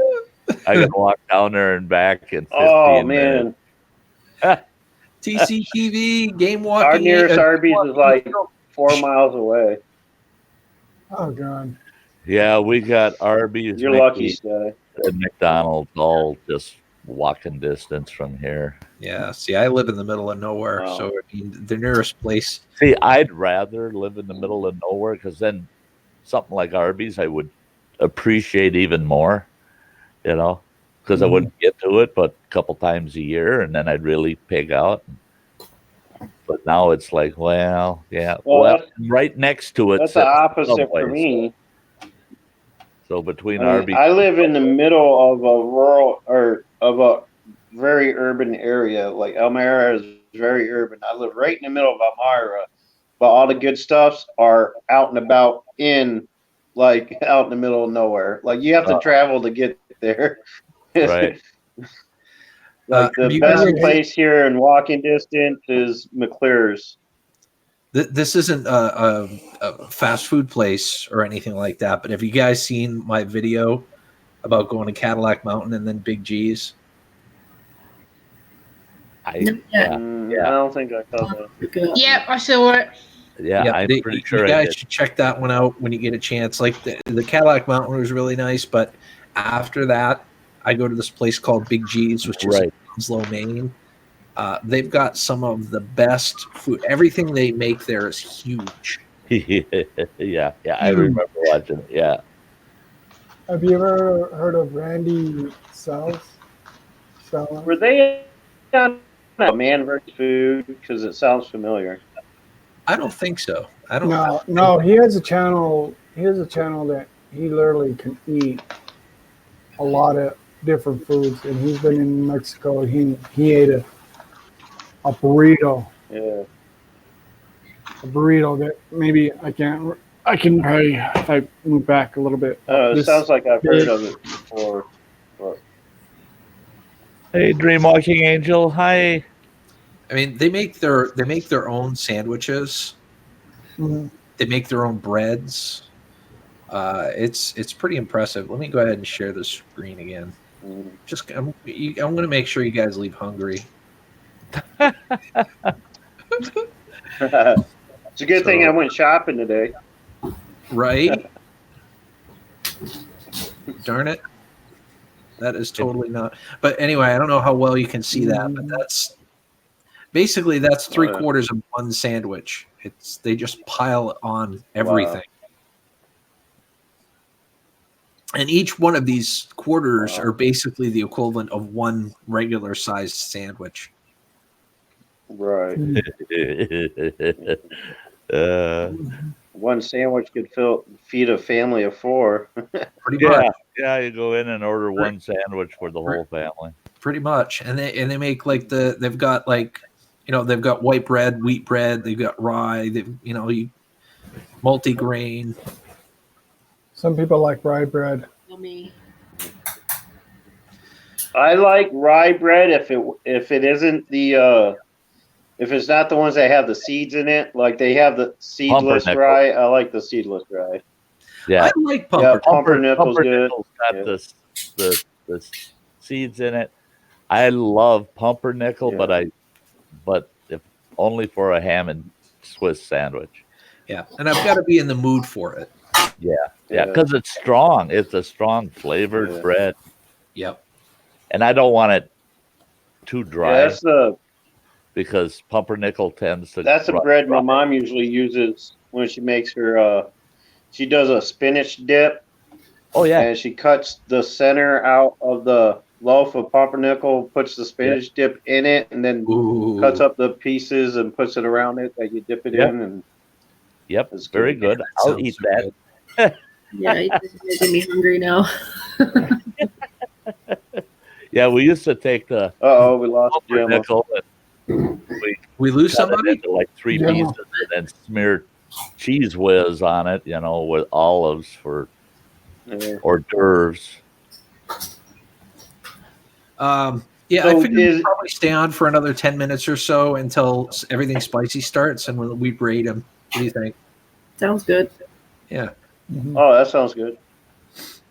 Speaker 5: I can walk down there and back in 15
Speaker 6: Oh
Speaker 5: minutes.
Speaker 6: man,
Speaker 1: TCTV, game
Speaker 6: our
Speaker 1: walking.
Speaker 6: nearest Arby's is like 4 miles away.
Speaker 9: Oh god.
Speaker 5: Yeah, we got Arby's,
Speaker 6: You're lucky,
Speaker 5: Mickey,
Speaker 6: Sky.
Speaker 5: and McDonald's all just walking distance from here.
Speaker 1: Yeah, see, I live in the middle of nowhere,
Speaker 6: Wow.
Speaker 1: so I mean, the nearest place.
Speaker 5: See, I'd rather live in the middle of nowhere because then something like Arby's I would appreciate even more, because I wouldn't get to it but a couple times a year and then I'd really pig out. But now it's like, well, yeah.
Speaker 6: Well,
Speaker 5: right next to it.
Speaker 6: That's the opposite for
Speaker 5: Subway,
Speaker 6: me.
Speaker 5: So between
Speaker 6: I mean,
Speaker 5: Arby's,
Speaker 6: I live in the middle of a rural or of a very urban area. Like Elmira is very urban. I live right in the middle of Elmira, but all the good stuffs are out and about like out in the middle of nowhere. Like you have to travel to get there.
Speaker 5: right?
Speaker 6: Like the best place here in walking distance is McClure's.
Speaker 1: This isn't a fast food place or anything like that, but have you guys seen my video about going to Cadillac Mountain and then Big G's?
Speaker 6: I don't think I saw that.
Speaker 7: Yep, I saw it.
Speaker 5: Yeah, I'm pretty sure
Speaker 1: you
Speaker 5: I
Speaker 1: guys
Speaker 5: did.
Speaker 1: should check that one out when you get a chance. Like the Cadillac Mountain was really nice, but after that, I go to this place called Big G's, which is in Winslow, Maine. They've got some of the best food. Everything they make there is huge.
Speaker 5: yeah, I remember watching it. Yeah.
Speaker 9: Have you ever heard of Randy Sells?
Speaker 6: Were they on Man vs. Food? Because it sounds familiar.
Speaker 1: I don't think so. I don't.
Speaker 9: No. He has a channel. He has a channel that he literally can eat a lot of different foods, and he's been in Mexico. He ate a burrito.
Speaker 6: Yeah.
Speaker 9: A burrito that maybe I can probably, if I move back a little bit.
Speaker 6: It sounds like I've heard of it before. But.
Speaker 5: Hey, Dreamwalking Angel. Hi.
Speaker 1: I mean, they make their own sandwiches.
Speaker 9: Mhm.
Speaker 1: They make their own breads. It's pretty impressive. Let me go ahead and share the screen again. I'm going to make sure you guys leave hungry.
Speaker 6: It's a good thing I went shopping today.
Speaker 1: Right? Darn it. That is totally not. But anyway, I don't know how well you can see that, but that's 3/4 of one sandwich. They just pile on everything.
Speaker 6: Wow.
Speaker 1: And each one of these quarters are basically the equivalent of one regular sized sandwich.
Speaker 6: Right. One sandwich could feed a family of 4.
Speaker 1: Pretty much.
Speaker 5: Yeah, you go in and order one sandwich for the whole family.
Speaker 1: Pretty much. And they make like they've got white bread, wheat bread, they've got rye, multi-grain.
Speaker 9: Some people like rye bread.
Speaker 8: Yummy.
Speaker 6: I like rye bread if it isn't the if it's not the ones that have the seeds in it, like they have the seedless rye. I like the seedless rye.
Speaker 5: Yeah,
Speaker 1: I like pumpernickel.
Speaker 6: Yeah, pumpernickel's good.
Speaker 5: Got the seeds in it. I love pumpernickel, but if only for a ham and Swiss sandwich.
Speaker 1: Yeah, and I've got to be in the mood for it.
Speaker 5: Yeah, because it's strong. It's a strong flavored bread.
Speaker 1: Yep.
Speaker 5: And I don't want it too dry.
Speaker 6: Yeah, that's
Speaker 5: because pumpernickel tends to.
Speaker 6: That's the bread my mom usually uses when she makes her. She does a spinach dip.
Speaker 5: Oh yeah.
Speaker 6: And she cuts the center out of the loaf of pumpernickel, puts the spinach dip in it, and then cuts up the pieces and puts it around it that you dip it in. And
Speaker 5: it's very good. I'll eat that.
Speaker 8: Yeah, you're making me hungry now.
Speaker 5: Yeah, we used to take the.
Speaker 6: We lost
Speaker 5: pumpernickel.
Speaker 1: We lose somebody?
Speaker 5: Into like 3 pieces and then smear cheese whiz on it, with olives for hors d'oeuvres.
Speaker 1: Yeah,
Speaker 6: So
Speaker 1: I figured
Speaker 6: is-
Speaker 1: we'll probably stay on for another 10 minutes or so until everything spicy starts, and we rate them. What do you think?
Speaker 8: Sounds good.
Speaker 1: Yeah.
Speaker 6: Oh, that sounds good.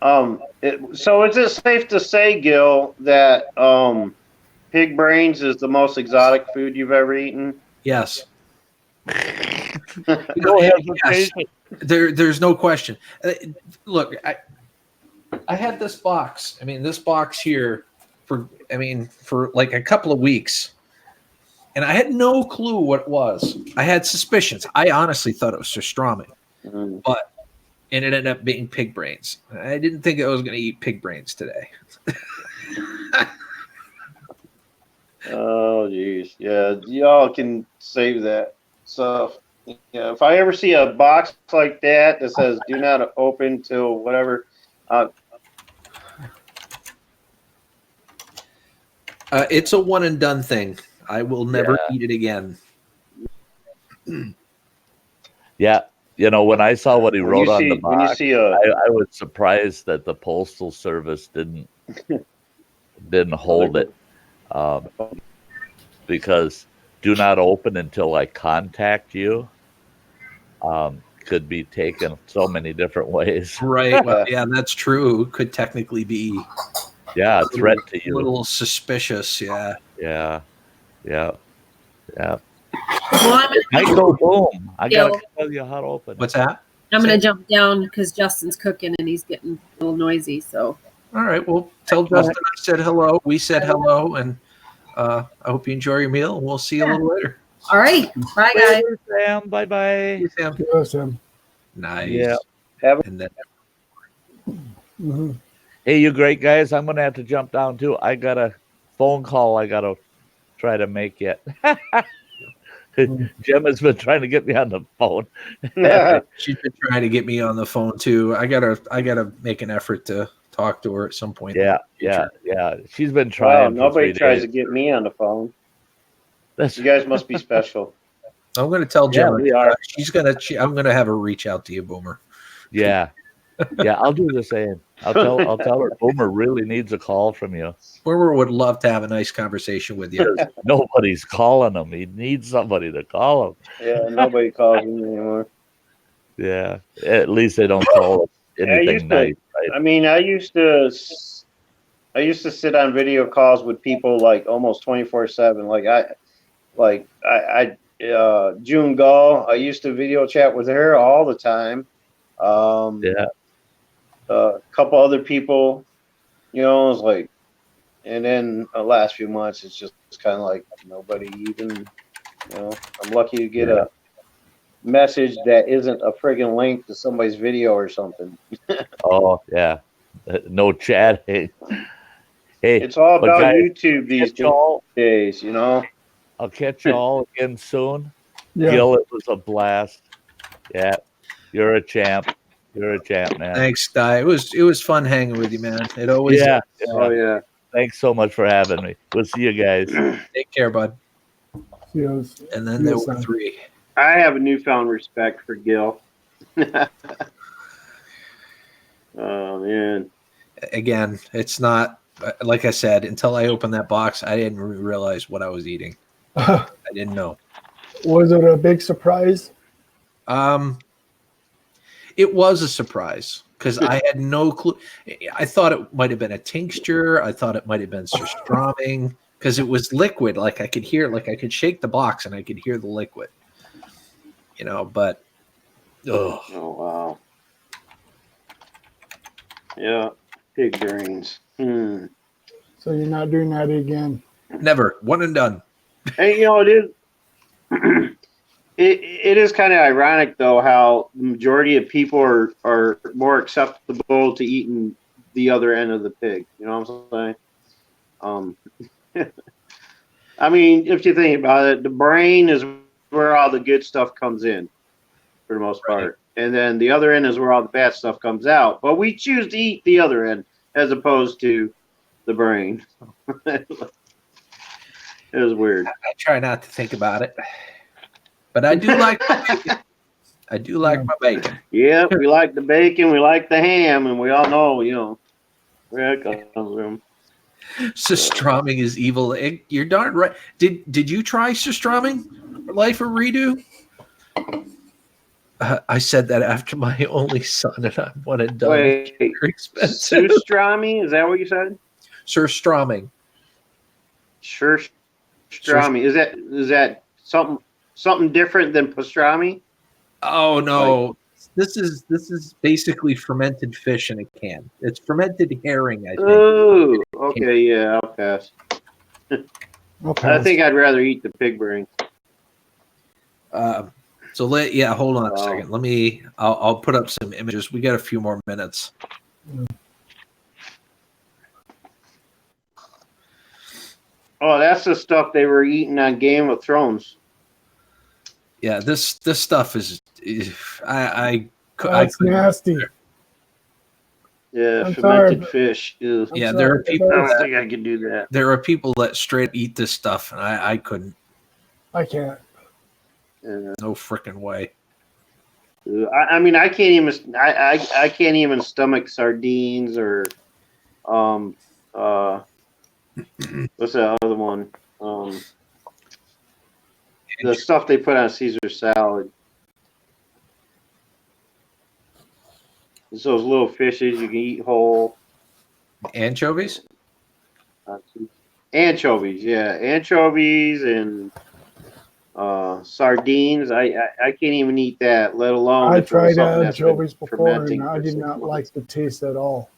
Speaker 6: So is it safe to say, Gil, that pig brains is the most exotic food you've ever eaten?
Speaker 1: Yes.
Speaker 5: No
Speaker 1: Yes.
Speaker 5: hesitation.
Speaker 1: There's no question. Look, I had this box. I mean, this box here for like a couple of weeks, and I had no clue what it was. I had suspicions. I honestly thought it was surströmming, but it ended up being pig brains. I didn't think I was going to eat pig brains today.
Speaker 6: Oh, geez. Yeah, y'all can save that stuff. Yeah, if I ever see a box like that that says "Do not open till whatever,"
Speaker 1: It's a one and done thing. I will never eat it again.
Speaker 5: Yeah. You know, when I saw what he
Speaker 6: When
Speaker 5: wrote
Speaker 6: you
Speaker 5: on
Speaker 6: see-
Speaker 5: the
Speaker 6: when you
Speaker 5: box,
Speaker 6: see a-
Speaker 5: I was surprised that the Postal Service didn't hold it, because "do not open until I contact you" could be taken so many different ways.
Speaker 1: Right. Well, yeah, that's true. Could technically be
Speaker 5: Yeah, a threat to
Speaker 1: a
Speaker 5: you.
Speaker 1: little suspicious. Yeah.
Speaker 5: Yeah. Yeah. Yeah.
Speaker 8: Well, I'm
Speaker 5: I go boom. I
Speaker 8: Gil.
Speaker 5: gotta tell you how to open it.
Speaker 1: What's that?
Speaker 8: I'm gonna jump down because Justin's cooking and he's getting a little noisy. So
Speaker 1: All right. Well, tell Justin I said hello. We said hello, and I hope you enjoy your meal. We'll see you a little later.
Speaker 8: all right, bye guys.
Speaker 5: Later, Sam. Bye bye.
Speaker 1: See you, Sam.
Speaker 9: Yes, Sam.
Speaker 1: Nice.
Speaker 5: Yeah.
Speaker 1: And then
Speaker 9: Mhm.
Speaker 5: Hey, you great guys. I'm gonna have to jump down too. I got a phone call I gotta try to make yet. Jim has been trying to get me on the phone.
Speaker 1: she's been trying to get me on the phone too. I gotta make an effort to talk to her at some point.
Speaker 5: Yeah. She's been
Speaker 6: Wow,
Speaker 5: trying.
Speaker 6: nobody
Speaker 5: for 3
Speaker 6: tries
Speaker 5: days.
Speaker 6: to get me on the phone.
Speaker 5: That's
Speaker 6: You guys must be special.
Speaker 1: I'm gonna tell
Speaker 5: Yeah,
Speaker 1: Gemma.
Speaker 5: we are.
Speaker 1: I'm gonna have her reach out to you, Boomer.
Speaker 5: yeah. I'll do the same. I'll tell her Boomer really needs a call from you.
Speaker 1: Boomer would love to have a nice conversation with you.
Speaker 5: Nobody's calling him. He needs somebody to call him.
Speaker 6: Yeah, nobody calls me anymore.
Speaker 5: Yeah. At least they don't call us anything nice. Right?
Speaker 6: I mean, I used to sit on video calls with people like almost 24/7. June Gull, I used to video chat with her all the time. A couple other people, it was like, and then the last few months, it's just kind of like nobody even, I'm lucky to get a message that isn't a friggin' link to somebody's video or something.
Speaker 5: Oh, yeah. No chatting. Hey,
Speaker 6: It's all
Speaker 5: but
Speaker 6: about
Speaker 5: guys,
Speaker 6: YouTube these days,
Speaker 5: I'll catch you all again soon.
Speaker 9: Yeah.
Speaker 5: Gil, it was a blast. Yeah. You're a champ. You're a champ, man.
Speaker 1: Thanks, Di. It was fun hanging with you, man. It always
Speaker 5: Yeah.
Speaker 1: is.
Speaker 6: Oh, yeah.
Speaker 5: Thanks so much for having me. We'll see you guys.
Speaker 1: Take care, bud.
Speaker 9: Yes.
Speaker 1: And then there
Speaker 9: Yes,
Speaker 1: were
Speaker 9: sir.
Speaker 1: 3.
Speaker 6: I have a newfound respect for Gil. Oh, man.
Speaker 1: Again, it's not like I said. Until I opened that box, I didn't realize what I was eating. I didn't know.
Speaker 9: Was it a big surprise?
Speaker 1: It was a surprise because I had no clue. I thought it might have been a tincture. I thought it might have been surströmming because it was liquid. Like I could hear, like I could shake the box and I could hear the liquid. But
Speaker 6: Oh, wow. Yeah, pig brains.
Speaker 9: So you're not doing that again?
Speaker 1: Never. One and done.
Speaker 6: Hey, it is. It is kind of ironic though how the majority of people are more acceptable to eating the other end of the pig. You know what I'm saying? I mean, if you think about it, the brain is where all the good stuff comes in, for the most part, and then the other end is where all the bad stuff comes out. But we choose to eat the other end as opposed to the brain. It was weird.
Speaker 1: I try not to think about it, but I do like my bacon. I do like my bacon.
Speaker 6: Yeah, we like the bacon, we like the ham, and we all know, where it comes from.
Speaker 1: Sustramming is evil. You're darn right. Did you try sustramming Life of Redo? I said that after my only son, and I one and done.
Speaker 6: Wait,
Speaker 1: Very expensive.
Speaker 6: Sustrami? Is that what you said?
Speaker 1: Surstramming.
Speaker 6: Surstrami. Is that something different than pastrami?
Speaker 1: Oh no. This is basically fermented fish in a can. It's fermented herring, I think.
Speaker 6: Oh, okay, yeah, I'll pass.
Speaker 9: Okay.
Speaker 6: I think I'd rather eat the pig brain.
Speaker 1: Hold on a second. I'll put up some images. We got a few more minutes.
Speaker 6: Oh, that's the stuff they were eating on Game of Thrones.
Speaker 1: Yeah, this stuff is
Speaker 9: That's nasty.
Speaker 6: Yeah,
Speaker 9: I'm
Speaker 6: fermented
Speaker 9: sorry,
Speaker 6: fish. Ew.
Speaker 1: Yeah, there are people.
Speaker 6: I don't think I could do that.
Speaker 1: There are people that straight eat this stuff, and I couldn't.
Speaker 9: I can't.
Speaker 6: Yeah.
Speaker 1: No freaking way.
Speaker 6: I mean, I can't even. I can't even stomach sardines or, what's that other one? The stuff they put on Caesar salad. It's those little fishes you can eat whole.
Speaker 1: Anchovies?
Speaker 6: Anchovies, yeah. Anchovies and sardines. I can't even eat that, let alone.
Speaker 9: I
Speaker 6: if it was
Speaker 9: tried
Speaker 6: something that's been
Speaker 9: anchovies before,
Speaker 6: fermenting
Speaker 9: and I
Speaker 6: for
Speaker 9: did
Speaker 6: 6
Speaker 9: not
Speaker 6: months.
Speaker 9: like the taste at all.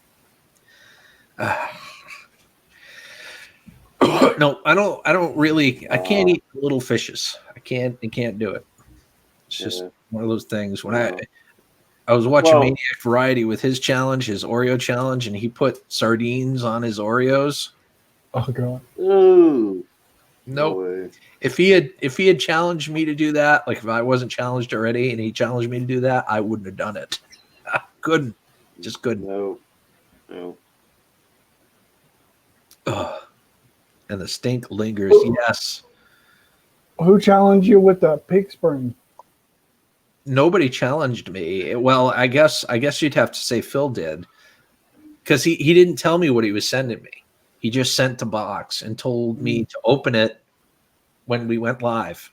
Speaker 1: No, I don't really. I can't eat little fishes. I can't do it. It's just one of those things. When I was watching Maniac Variety with his challenge, his Oreo challenge, and he put sardines on his Oreos.
Speaker 9: Oh god.
Speaker 6: Ooh.
Speaker 1: Nope.
Speaker 6: No,
Speaker 1: If he had challenged me to do that, like if I wasn't challenged already and he challenged me to do that, I wouldn't have done it. I couldn't. Just couldn't.
Speaker 6: No.
Speaker 1: Ugh. And the stink lingers. Yes.
Speaker 9: Who challenged you with the pig spring?
Speaker 1: Nobody challenged me. Well, I guess you'd have to say Phil did, because he didn't tell me what he was sending me. He just sent the box and told me to open it when we went live.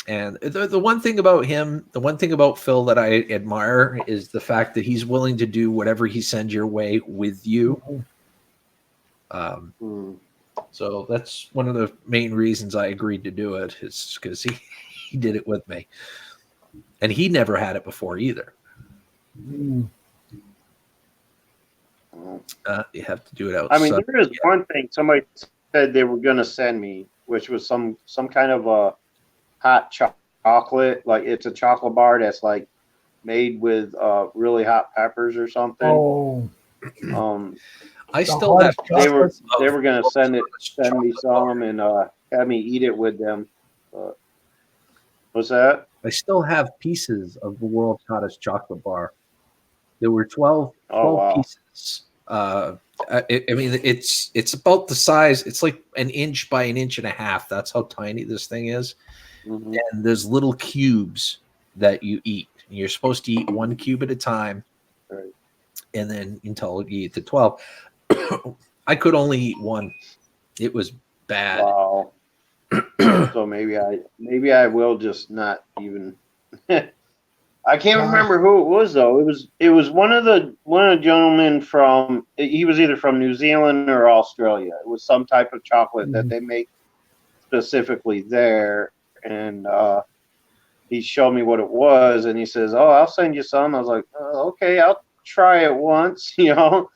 Speaker 1: And the one thing about him, the one thing about Phil that I admire is the fact that he's willing to do whatever he sends your way with you. So that's one of the main reasons I agreed to do it, is because he did it with me. And he never had it before either. You have to do it outside.
Speaker 6: I mean, there is one thing somebody said they were going to send me, which was some kind of a hot chocolate. Like, it's a chocolate bar that's like made with really hot peppers or something.
Speaker 9: Oh.
Speaker 1: I still have.
Speaker 6: They were going to send me some and have me eat it with them. What's that?
Speaker 1: I still have pieces of the world's hottest chocolate bar. There were 12 pieces. I mean, it's about the size. It's like an inch by an inch and a half. That's how tiny this thing is. And there's little cubes that you eat. You're supposed to eat one cube at a time, and then until you eat the 12. I could only eat one. It was bad.
Speaker 6: Wow. So maybe I will just not even. I can't remember who it was though. It was one of the gentlemen from. He was either from New Zealand or Australia. It was some type of chocolate that they make specifically there, and he showed me what it was, and he says, "Oh, I'll send you some." I was like, "Okay, I'll try it once," you know.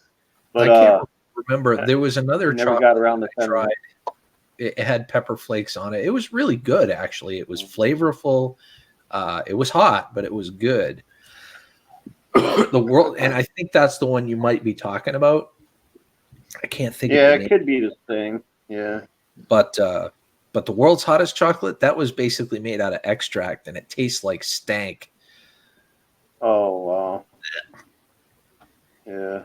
Speaker 6: But
Speaker 1: I can't remember. There was another
Speaker 6: never
Speaker 1: chocolate
Speaker 6: got around to
Speaker 1: I tried. It had pepper flakes on it. It was really good, actually. It was flavorful. It was hot, but it was good. The world, and I think that's the one you might be talking about. I can't think.
Speaker 6: Yeah,
Speaker 1: of the
Speaker 6: it
Speaker 1: name.
Speaker 6: could be the thing. Yeah.
Speaker 1: But the world's hottest chocolate, that was basically made out of extract, and it tastes like stank.
Speaker 6: Oh wow. Yeah.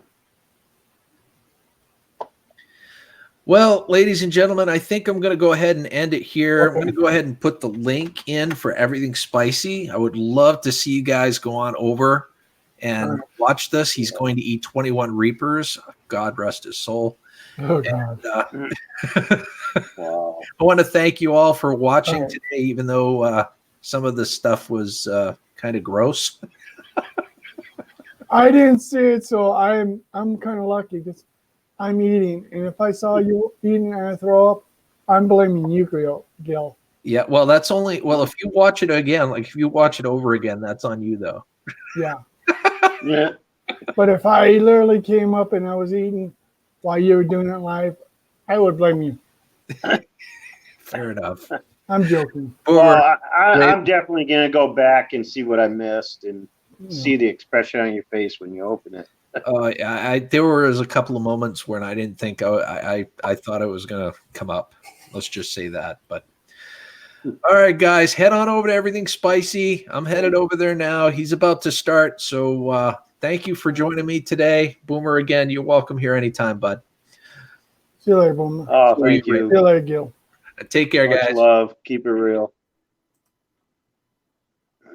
Speaker 1: Well, ladies and gentlemen, I think I'm going to go ahead and end it here. I'm going to go ahead and put the link in for Everything Spicy. I would love to see you guys go on over and watch this. He's going to eat 21 Reapers God rest his soul.
Speaker 9: Oh God.
Speaker 1: And,
Speaker 6: Wow.
Speaker 1: I want to thank you all for watching
Speaker 9: Oh.
Speaker 1: today, even though some of the stuff was kind of gross.
Speaker 9: I didn't see it, so I'm kind of lucky because I'm eating, and if I saw you eating and I throw up, I'm blaming you, Gil.
Speaker 1: Yeah, well, that's only if you watch it again, like if you watch it over again, that's on you though.
Speaker 9: Yeah.
Speaker 6: Yeah.
Speaker 9: But if I literally came up and I was eating while you were doing it live, I would blame you.
Speaker 1: Fair enough.
Speaker 9: I'm joking.
Speaker 6: Well, I'm definitely gonna go back and see what I missed and see the expression on your face when you open it.
Speaker 1: There was a couple of moments when I didn't think I thought it was gonna come up. Let's just say that. But all right, guys, head on over to Everything Spicy. I'm headed over there now. He's about to start. So thank you for joining me today. Boomer, again, you're welcome here anytime, bud.
Speaker 9: See you later, Boomer.
Speaker 6: Oh, thank you.
Speaker 9: See you later, Gil.
Speaker 1: Take care,
Speaker 6: Much
Speaker 1: guys.
Speaker 6: love. Keep it real.